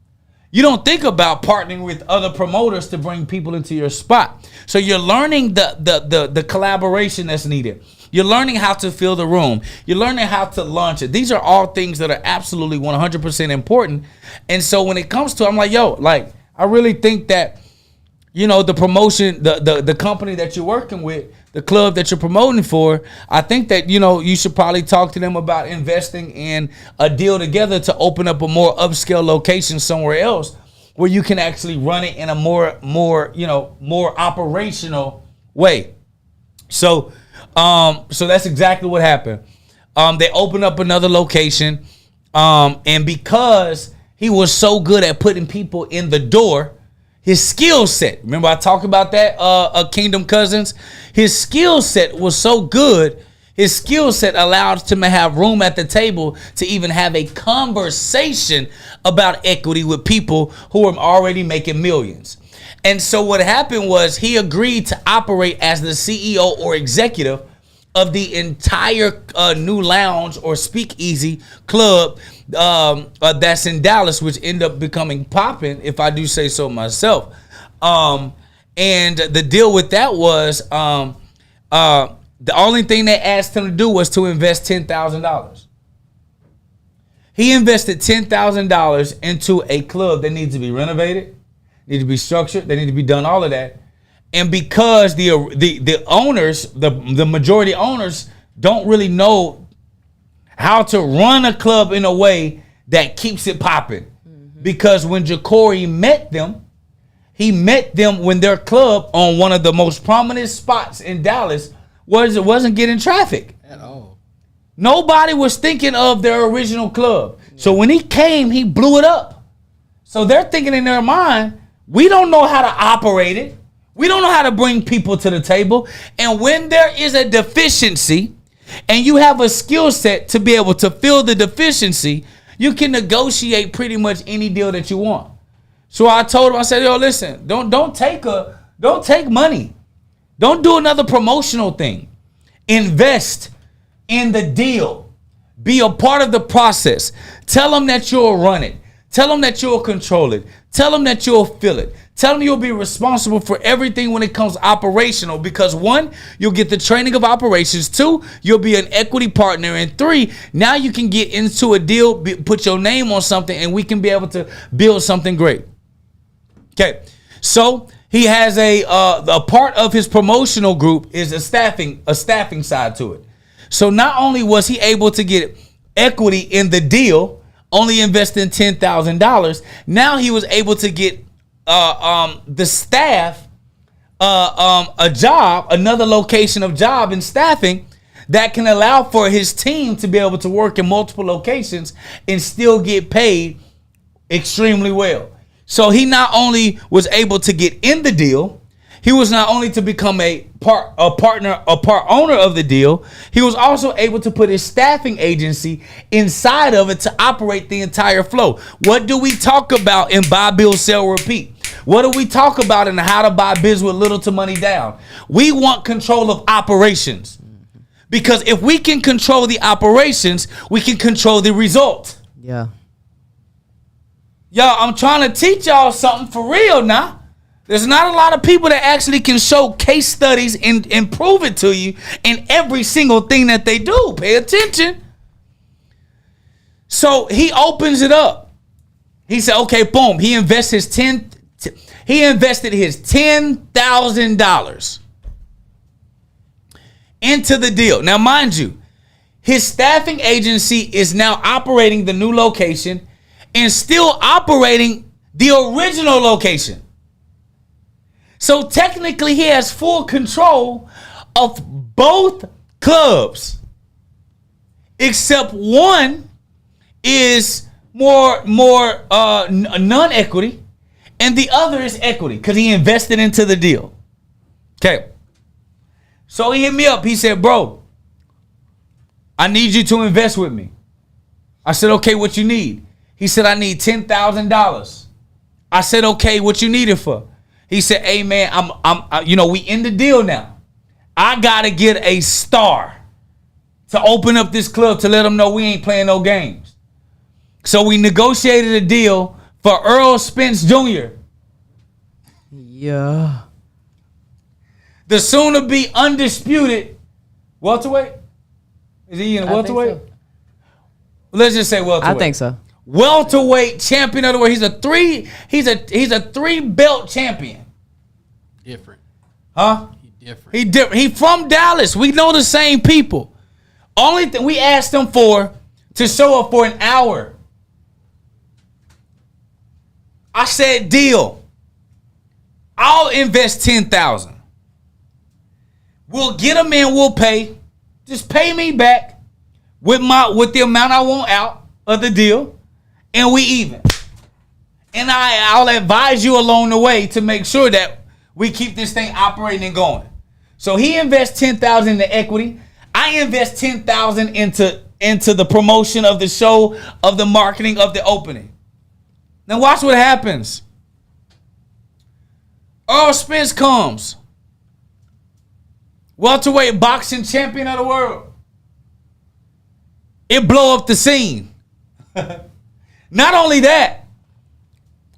You don't think about partnering with other promoters to bring people into your spot. So you're learning the collaboration that's needed. You're learning how to fill the room. You're learning how to launch it. These are all things that are absolutely 100% important. And so when it comes to, I'm like, I really think that, the promotion, the company that you're working with, the club that you're promoting for, I think that, you should probably talk to them about investing in a deal together to open up a more upscale location somewhere else where you can actually run it in a more operational way. So that's exactly what happened. They opened up another location, and because he was so good at putting people in the door, his skill set. Remember I talked about that, Kingdom Cousins? his skill set was so good. His skill set allowed him to have room at the table to even have a conversation about equity with people who were already making millions. And so what happened was he agreed to operate as the CEO or executive of the entire new lounge or speakeasy club that's in Dallas, which ended up becoming popping, if I do say so myself. And the deal with that was the only thing they asked him to do was to invest $10,000. He invested $10,000 into a club that needs to be renovated, need to be structured, they need to be done, all of that. And because the owners, the majority owners don't really know how to run a club in a way that keeps it popping. Mm-hmm. Because when Jacory met them, he met them when their club on one of the most prominent spots in Dallas wasn't getting traffic at all. Nobody was thinking of their original club. Yeah. So when he came, he blew it up. So they're thinking in their mind, we don't know how to operate it. We don't know how to bring people to the table. And when there is a deficiency and you have a skill set to be able to fill the deficiency, you can negotiate pretty much any deal that you want. So I told him, I said, yo, listen, don't take money. Don't do another promotional thing. Invest in the deal. Be a part of the process. Tell them that you'll run it. Tell them that you'll control it. Tell them that you'll fill it. Tell them you'll be responsible for everything when it comes operational, because 1, you'll get the training of operations. 2, you'll be an equity partner. And 3, now you can get into a deal, put your name on something, and we can be able to build something great. Okay, so he has a part of his promotional group is a staffing side to it. So not only was he able to get equity in the deal, only investing $10,000, now he was able to get the staff a job, another location of job in staffing that can allow for his team to be able to work in multiple locations and still get paid extremely well. So he not only was able to get in the deal, he was not only to become a part owner of the deal, he was also able to put his staffing agency inside of it to operate the entire flow. What do we talk about in buy, build, sell, repeat? What do we talk about in how to buy biz with little to money down? We want control of operations. Because if we can control the operations, we can control the result. Yeah. Y'all, I'm trying to teach y'all something for real now. There's not a lot of people that actually can show case studies and prove it to you in every single thing that they do. Pay attention. So he opens it up. He said, okay, boom. He invested his $10,000 into the deal. Now, mind you, his staffing agency is now operating the new location and still operating the original location. So technically he has full control of both clubs, except one is more non-equity and the other is equity because he invested into the deal. Okay. So he hit me up. He said, bro, I need you to invest with me. I said, okay, what you need? He said, I need $10,000. I said, okay, what you need it for? He said, hey man, we in the deal now. I gotta get a star to open up this club to let them know we ain't playing no games. So we negotiated a deal for Earl Spence Jr. Yeah. The soon to be undisputed welterweight. Is he in welterweight? So. Let's just say welterweight. I think so. Welterweight champion of the world. He's a 3 belt champion. Different. Huh? He different. He different. He from Dallas. We know the same people. Only thing we asked him to show up for an hour. I said, deal. I'll invest $10,000. We'll get him in. We'll pay. Just pay me back with the amount I want out of the deal, and we even. And I'll advise you along the way to make sure that we keep this thing operating and going. So he invests 10,000 in the equity. I invest 10,000 into the promotion of the show, of the marketing, of the opening. Now watch what happens. Earl Spence comes. Welterweight boxing champion of the world. It blow up the scene. Not only that,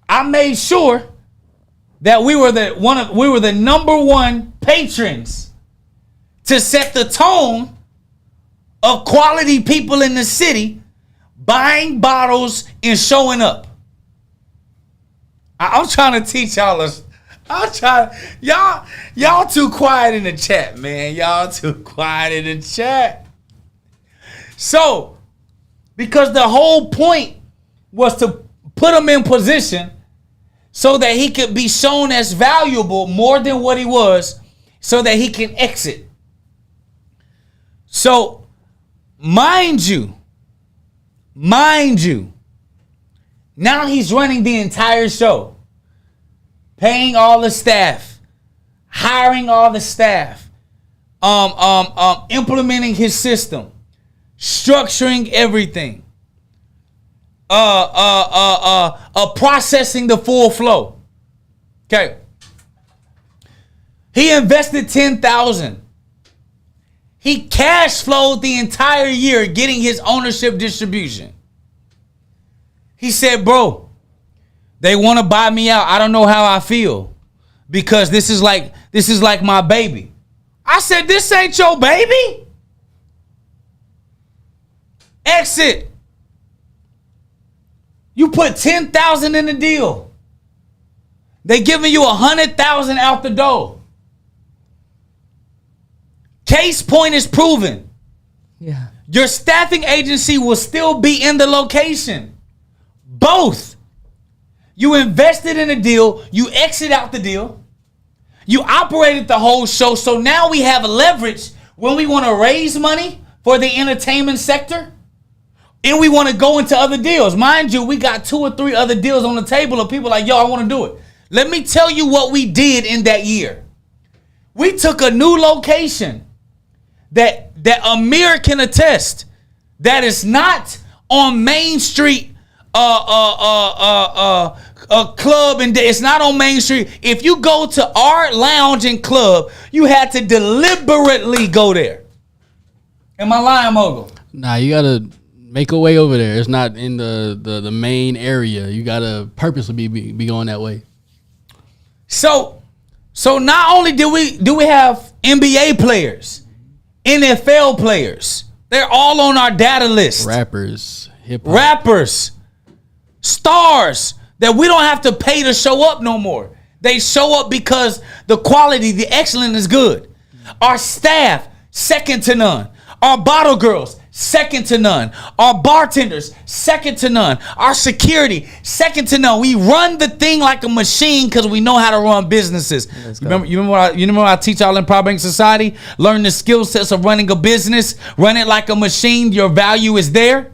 I made sure that we were the number one patrons to set the tone of quality people in the city buying bottles and showing up. I'm trying to teach y'all y'all too quiet in the chat, man. Y'all too quiet in the chat. So, because the whole point was to put him in position so that he could be shown as valuable more than what he was, so that he can exit. So, mind you, now he's running the entire show, paying all the staff, hiring all the staff, implementing his system, structuring everything, processing the full flow. Okay. He invested 10,000. He cash flowed the entire year getting his ownership distribution. He said, bro, they want to buy me out. I don't know how I feel because this is like my baby. I said, this ain't your baby. Exit. You put 10,000 in the deal. They giving you 100,000 out the door. Case point is proven. Yeah. Your staffing agency will still be in the location. Both. You invested in a deal. You exit out the deal. You operated the whole show. So now we have leverage when we want to raise money for the entertainment sector. And we want to go into other deals. Mind you, we got 2 or 3 other deals on the table of people like, yo, I want to do it. Let me tell you what we did in that year. We took a new location that Amir can attest that is not on Main Street a club, and it's not on Main Street. If you go to our lounge and club, you had to deliberately go there. Am I lying, Mogul? Nah, you gotta make a way over there. It's not in the main area. You gotta purposely be going that way. So not only do we have NBA players, NFL players, they're all on our data list. Rappers, hip hop. Rappers, stars that we don't have to pay to show up no more. They show up because the quality, the excellence is good. Our staff, second to none. Our bottle girls, second to none. Our bartenders, second to none. Our security, second to none. We run the thing like a machine because we know how to run businesses. You remember what I teach y'all in Power Bank Society? Learn the skill sets of running a business. Run it like a machine. Your value is there.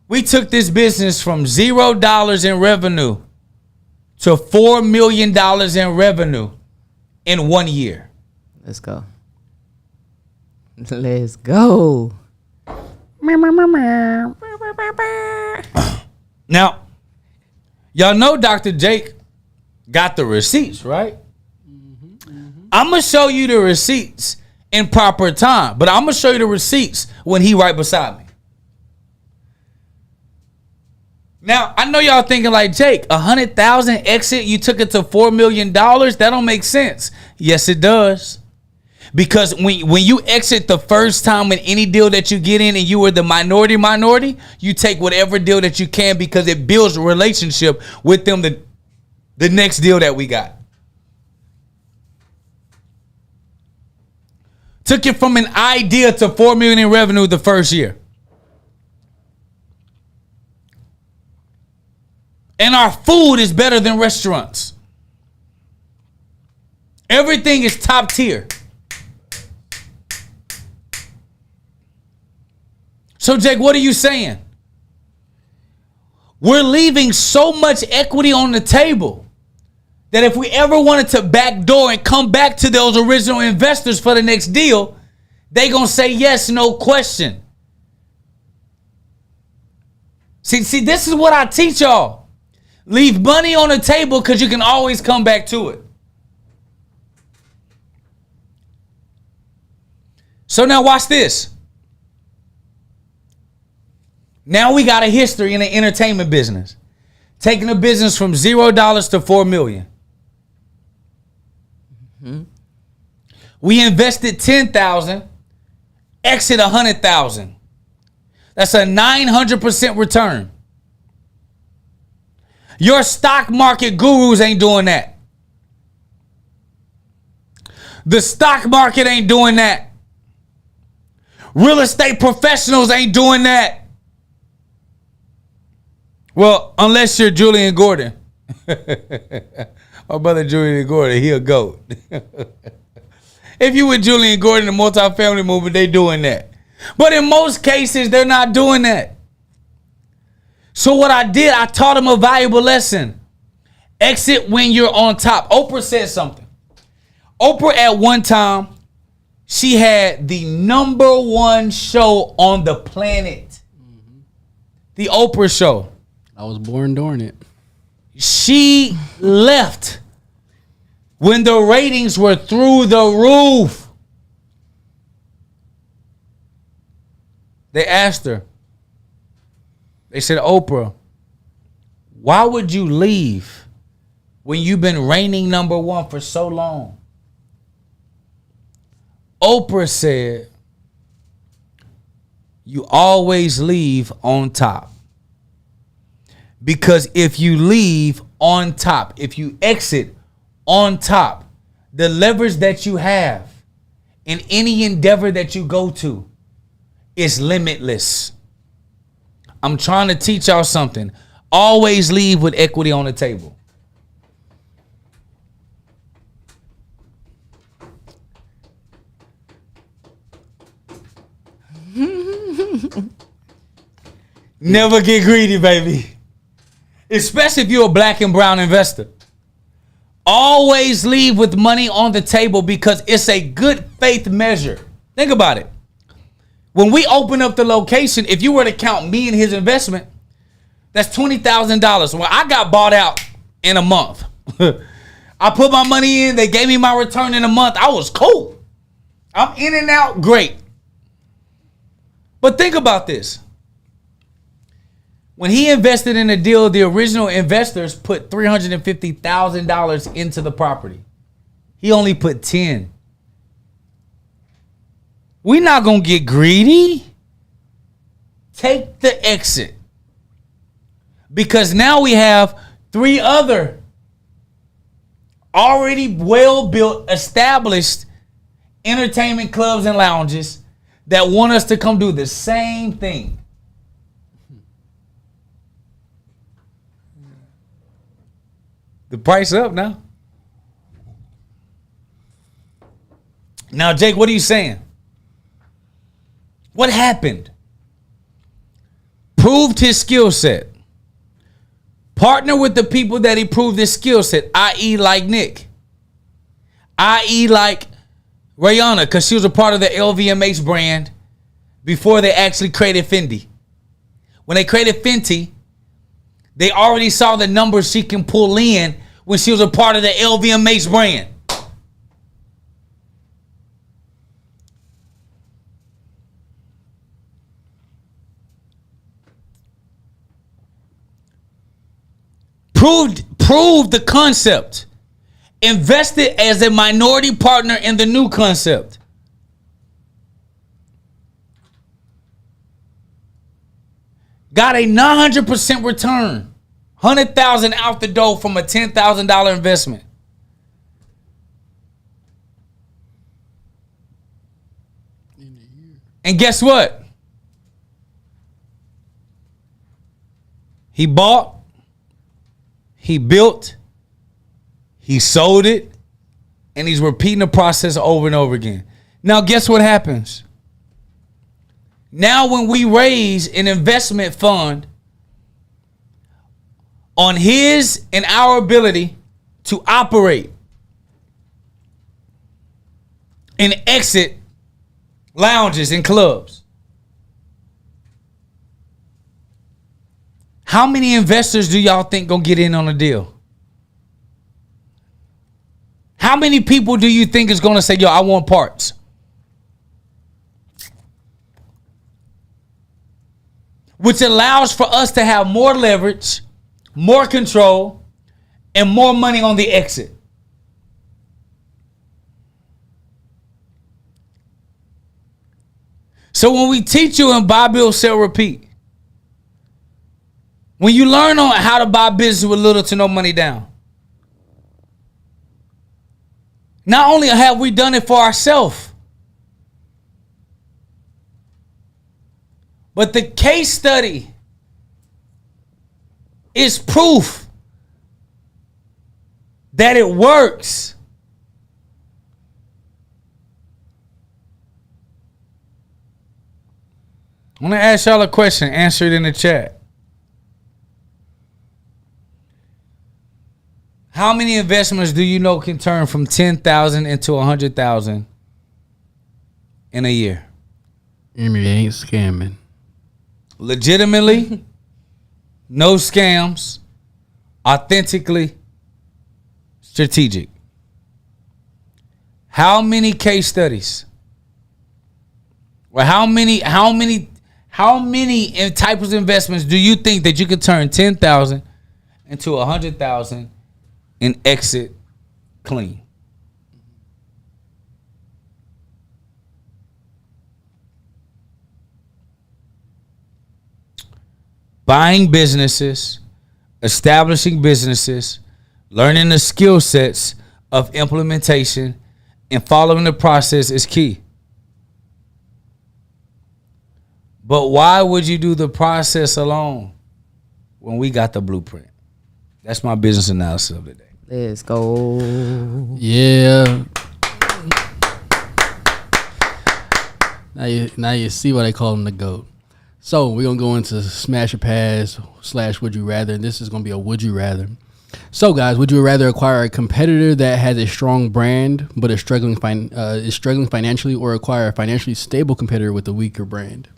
We took this business from $0 in revenue to $4 million in revenue in 1 year. Let's go. Let's go. Now, y'all know Dr. Jake got the receipts, right? I'm going to show you the receipts in proper time, but I'm going to show you the receipts when he right beside me. Now, I know y'all thinking like, Jake, 100,000 exit, you took it to $4 million? That don't make sense. Yes, it does. Because when you exit the first time in any deal that you get in and you were the minority, you take whatever deal that you can because it builds a relationship with them the next deal that we got. Took it from an idea to $4 million in revenue the first year. And our food is better than restaurants. Everything is top tier. So, Jake, what are you saying? We're leaving so much equity on the table that if we ever wanted to backdoor and come back to those original investors for the next deal, they gonna say yes, no question. See, this is what I teach y'all. Leave money on the table because you can always come back to it. So now watch this. Now we got a history in the entertainment business. Taking a business from $0 to $4 million. Mm-hmm. We invested $10,000, exit $100,000. That's a 900% return. Your stock market gurus ain't doing that. The stock market ain't doing that. Real estate professionals ain't doing that. Well, unless you're Julian Gordon. My brother Julian Gordon, he a GOAT. If you with Julian Gordon, the multifamily movement, they doing that. But in most cases, they're not doing that. So what I did, I taught them a valuable lesson. Exit when you're on top. Oprah said something. Oprah at one time, she had the #1 show on the planet. Mm-hmm. The Oprah show. I was born during it. She left when the ratings were through the roof. They asked her. They said, Oprah, why would you leave when you've been reigning #1 for so long? Oprah said, you always leave on top. Because if you leave on top, if you exit on top, the leverage that you have in any endeavor that you go to is limitless. I'm trying to teach y'all something. Always leave with equity on the table. Never get greedy, baby. Especially if you're a black and brown investor. Always leave with money on the table because it's a good faith measure. Think about it. When we open up the location, if you were to count me and his investment, that's $20,000. Well, I got bought out in a month. I put my money in. They gave me my return in a month. I was cool. I'm in and out. Great. But think about this. When he invested in a deal, the original investors put $350,000 into the property. He only put 10. We're not going to get greedy. Take the exit. Because now we have 3 other already well-built, established entertainment clubs and lounges that want us to come do the same thing. The price up now. Now, Jake, what are you saying? What happened? Proved his skill set. Partner with the people that he proved his skill set, i.e. like Nick. I.e. like Rihanna, because she was a part of the LVMH brand before they actually created Fendi. When they created Fenty, they already saw the numbers she can pull in when she was a part of the LVMH brand. Proved the concept. Invested as a minority partner in the new concept. Got a 900% return. $100,000 out the door from a $10,000 investment. And guess what? He bought, he built, he sold it, and he's repeating the process over and over again. Now, guess what happens? Now, when we raise an investment fund on his and our ability to operate and exit lounges and clubs. How many investors do y'all think gonna get in on a deal? How many people do you think is gonna say, yo, I want parts? Which allows for us to have more leverage, more control, and more money on the exit. So when we teach you in buy, build, sell, repeat, when you learn on how to buy business with little to no money down, not only have we done it for ourselves, but the case study is proof that it works. I'm going to ask y'all a question. Answer it in the chat. How many investments do you know can turn from 10,000 into 100,000 in a year? Amy ain't scamming. Legitimately, no scams, authentically strategic. How many case studies? Well, how many types of investments do you think that you could turn 10,000 into 100,000 and exit clean? Buying businesses, establishing businesses, learning the skill sets of implementation, and following the process is key. But why would you do the process alone when we got the blueprint? That's my business analysis of the day. Let's go. Yeah. Now you see why they call him the GOAT. So we're going to go into smash or pass / would you rather. And this is going to be a would you rather. So guys, would you rather acquire a competitor that has a strong brand but is struggling financially, or acquire a financially stable competitor with a weaker brand?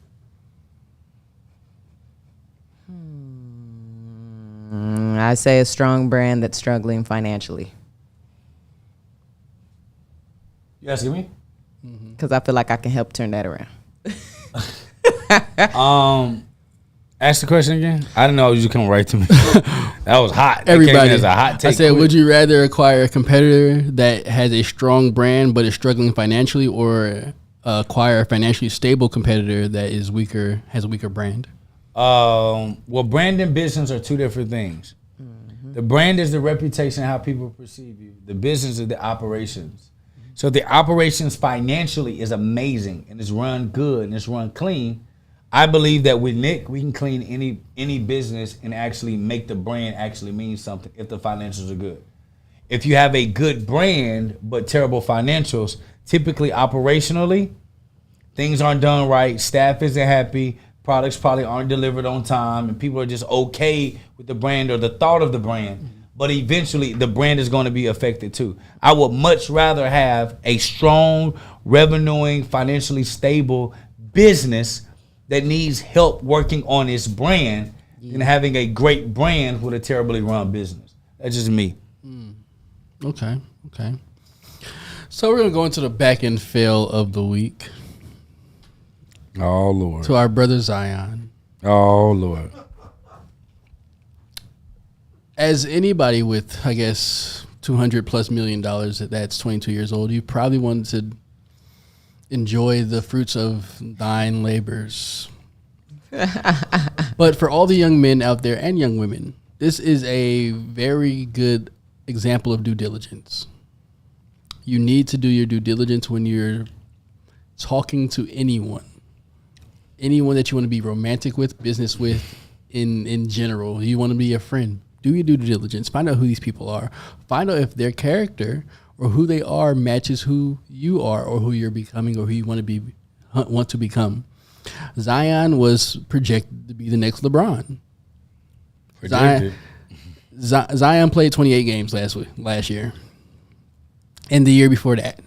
I say a strong brand that's struggling financially. You asking me? Because I feel like I can help turn that around. Ask the question again. I didn't know you come right to me. That was hot. Everybody, as a hot take. I said, would you rather acquire a competitor that has a strong brand but is struggling financially, or acquire a financially stable competitor that is weaker, has a weaker brand? Well, brand and business are two different things. Mm-hmm. The brand is the reputation, how people perceive you. The business is the operations. So the operations financially is amazing and it's run good and it's run clean. I believe that with Nick, we can clean any business and actually make the brand actually mean something if the financials are good. If you have a good brand but terrible financials, typically operationally, things aren't done right, staff isn't happy, products probably aren't delivered on time, and people are just okay with the brand or the thought of the brand. But eventually, the brand is going to be affected too. I would much rather have a strong, revenuing, financially stable business that needs help working on its brand than having a great brand with a terribly run business. That's just me. Okay. So we're going to go into the back end fail of the week. Oh, Lord. To our brother Zion. Oh, Lord. As anybody with, I guess, $200+ million that's 22 years old, you probably wanted to enjoy the fruits of thine labors. But for all the young men out there and young women, this is a very good example of due diligence. You need to do your due diligence when you're talking to anyone that you want to be romantic with, business with, in general. You want to be a friend. Do your due diligence. Find out who these people are. Find out if their character or who they are matches who you are or who you're becoming or who you want to become. Zion was projected to be the next LeBron. Projected. Zion played 28 games last year, and the year before that.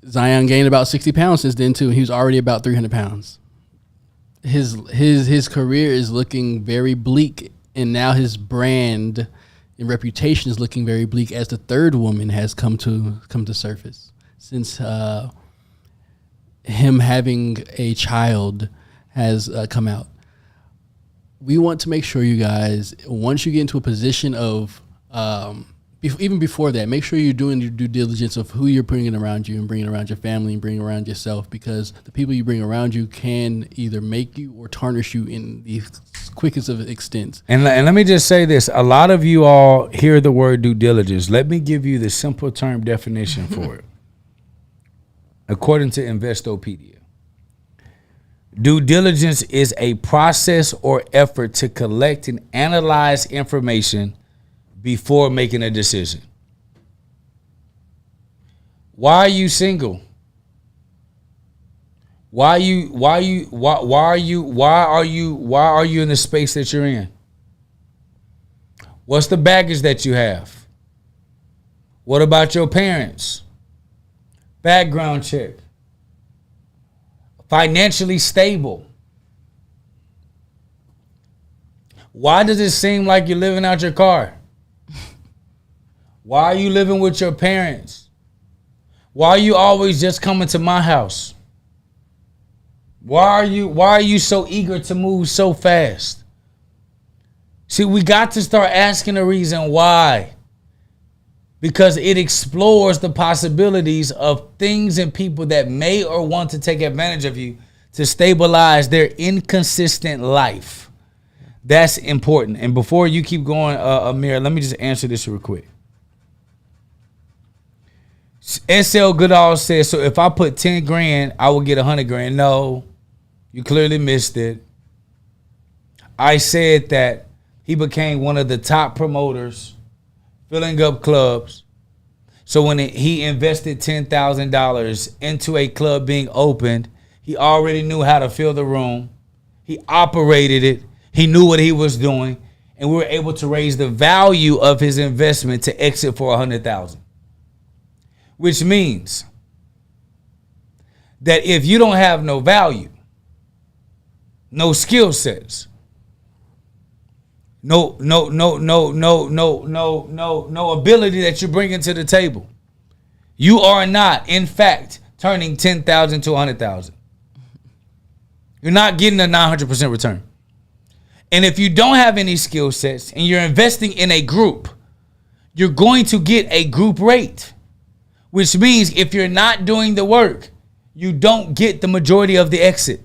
Zion gained about 60 pounds since then too. He was already about 300 pounds. His career is looking very bleak, and now his brand and reputation is looking very bleak as the third woman has come to surface since him having a child has come out. We want to make sure you guys, once you get into a position of, even before that, make sure you're doing your due diligence of who you're bringing around you and bringing around your family and bringing around yourself, because the people you bring around you can either make you or tarnish you in the quickest of extents. And let me just say this. A lot of you all hear the word due diligence. Let me give you the simple term definition for it. According to Investopedia, due diligence is a process or effort to collect and analyze information before making a decision. Why are you single? Why are you in the space that you're in? What's the baggage that you have? What about your parents? Background check. Financially stable. Why does it seem like you're living out your car? Why are you living with your parents? Why are you always just coming to my house? Why are you so eager to move so fast? See, we got to start asking the reason why. Because it explores the possibilities of things and people that may or want to take advantage of you to stabilize their inconsistent life. That's important. And before you keep going, Amir, let me just answer this real quick. SL Goodall says, so if I put 10 grand, I will get 100 grand. No, you clearly missed it. I said that he became one of the top promoters, filling up clubs. So when he invested $10,000 into a club being opened, he already knew how to fill the room. He operated it. He knew what he was doing. And we were able to raise the value of his investment to exit for $100,000. Which means that if you don't have no value, no skill sets, no ability that you're bringing to the table, you are not, in fact, turning 10,000 to 100,000. You're not getting a 900% return. And if you don't have any skill sets and you're investing in a group, you're going to get a group rate, which means if you're not doing the work, you don't get the majority of the exit.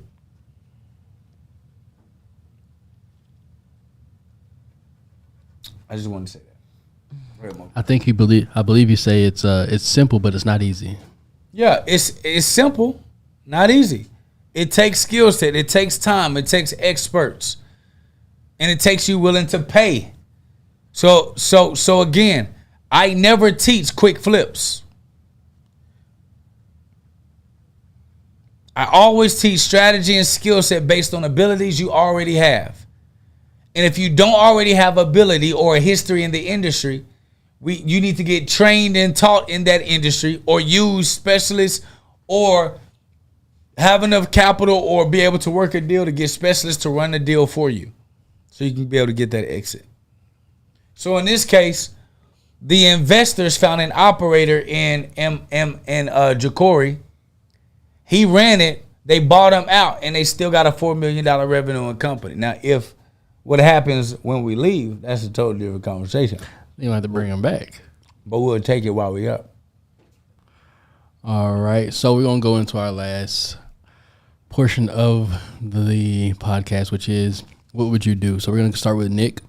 I just wanted to say that. I believe you say it's simple, but it's not easy. Yeah, it's simple, not easy. It takes skill set, it takes time, it takes experts, and it takes you willing to pay. So again, I never teach quick flips. I always teach strategy and skill set based on abilities you already have. And if you don't already have ability or a history in the industry, you need to get trained and taught in that industry, or use specialists, or have enough capital, or be able to work a deal to get specialists to run the deal for you so you can be able to get that exit. So in this case, the investors found an operator in Ja'Cory. He ran it. They bought him out, and they still got a $4 million revenue in company. Now, if what happens when we leave, that's a totally different conversation. You don't have to bring him back. But we'll take it while we're up. All right. So we're going to go into our last portion of the podcast, which is, what would you do? So we're going to start with Nick.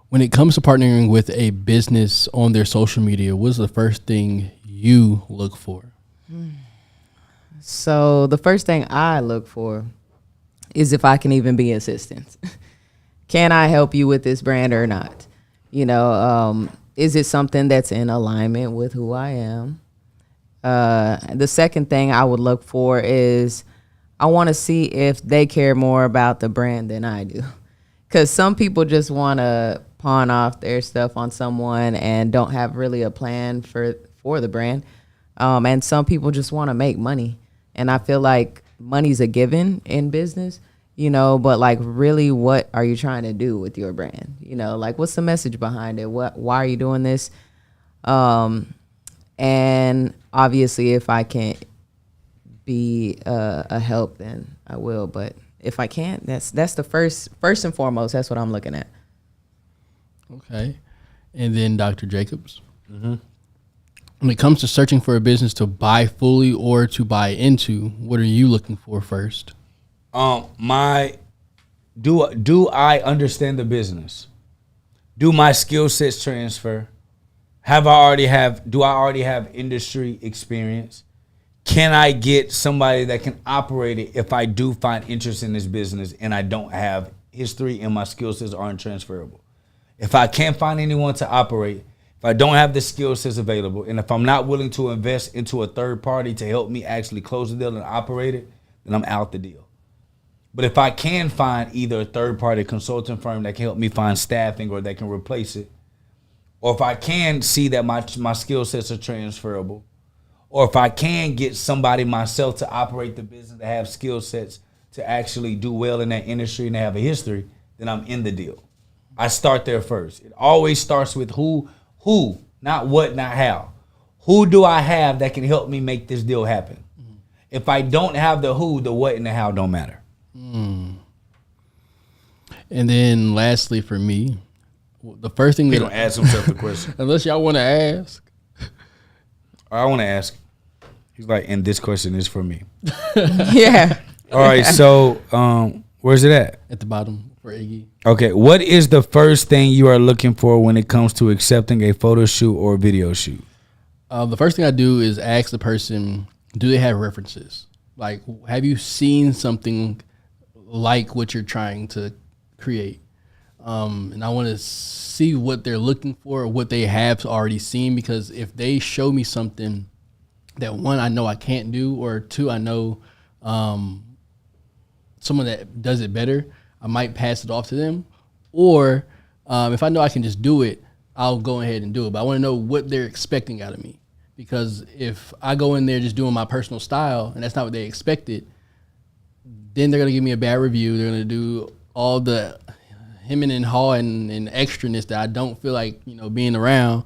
When it comes to partnering with a business on their social media, what's the first thing you look for? So the first thing I look for is if I can even be assistance. Can I help you with this brand or not? You know, is it something that's in alignment with who I am? The second thing I would look for is I want to see if they care more about the brand than I do. Because some people just want to pawn off their stuff on someone and don't have really a plan for the brand. And some people just want to make money. And I feel like money's a given in business, but like really what are you trying to do with your brand? Like what's the message behind it? Why are you doing this? And obviously if I can't be a help, then I will. But if I can't, that's the first and foremost, that's what I'm looking at. Okay. And then Dr. Jacobs. Mm-hmm. When it comes to searching for a business to buy fully or to buy into, what are you looking for first? Do I understand the business? Do my skill sets transfer? Do I already have industry experience? Can I get somebody that can operate it if I do find interest in this business and I don't have history and my skill sets aren't transferable? If I can't find anyone to operate, if I don't have the skill sets available, and if I'm not willing to invest into a third party to help me actually close the deal and operate it, then I'm out the deal. But if I can find either a third party consulting firm that can help me find staffing or that can replace it, or if I can see that my skill sets are transferable, or if I can get somebody myself to operate the business that have skill sets to actually do well in that industry and they have a history, then I'm in the deal. I start there first. It always starts with who, not what, not how. Who do I have that can help me make this deal happen? Mm-hmm. If I don't have the who, the what and the how don't matter. Mm. And then lastly for me, the first thing he don't ask himself the question. Unless y'all want to ask. I want to ask. He's like, and this question is for me. Yeah. All right, so where's it at? At the bottom for Iggy. Okay, what is the first thing you are looking for when it comes to accepting a photo shoot or video shoot? The first thing I do is ask the person, do they have references? Like, have you seen something like what you're trying to create? And I want to see what they're looking for or what they have already seen, because if they show me something that, one, I know I can't do, or two, I know someone that does it better, I might pass it off to them. Or if I know I can just do it, I'll go ahead and do it. But I want to know what they're expecting out of me, because if I go in there just doing my personal style and that's not what they expected, then they're going to give me a bad review. They're going to do all the hemming and hawing and extraness that I don't feel like, being around.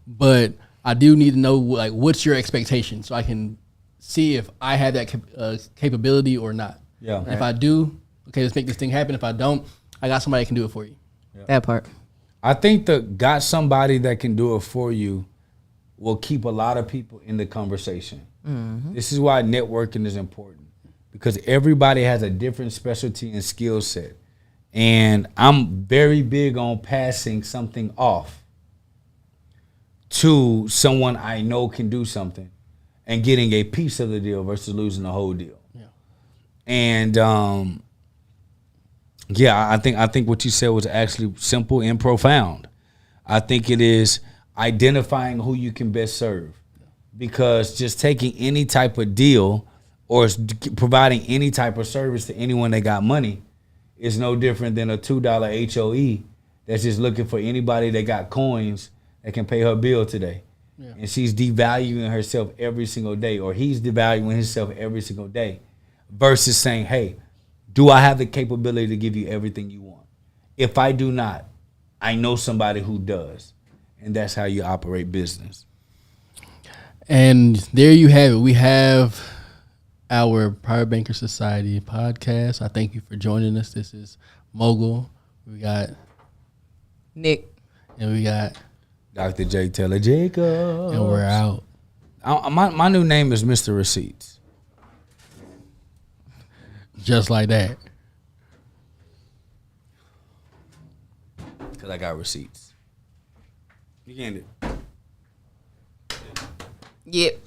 But I do need to know, like, what's your expectation so I can see if I have that capability or not. Yeah. And if I do, okay, let's make this thing happen. If I don't, I got somebody that can do it for you. Yeah. That part. I think got somebody that can do it for you will keep a lot of people in the conversation. Mm-hmm. This is why networking is important, because everybody has a different specialty and skill set. And I'm very big on passing something off to someone I know can do something and getting a piece of the deal versus losing the whole deal. Yeah. And I think what you said was actually simple and profound. I think it is identifying who you can best serve, because just taking any type of deal or providing any type of service to anyone that got money is no different than a $2 HOE that's just looking for anybody that got coins that can pay her bill today. Yeah. And she's devaluing herself every single day, or he's devaluing himself every single day, versus saying, hey, do I have the capability to give you everything you want? If I do not, I know somebody who does. And that's how you operate business. And there you have it. We have our Private Banker Society podcast. I thank you for joining us. This is Mogul. We got Nick. And we got Dr. J. Taylor Jacobs. And we're out. My new name is Mr. Receipts. Just like that. Because I got receipts. You can't do. Yep.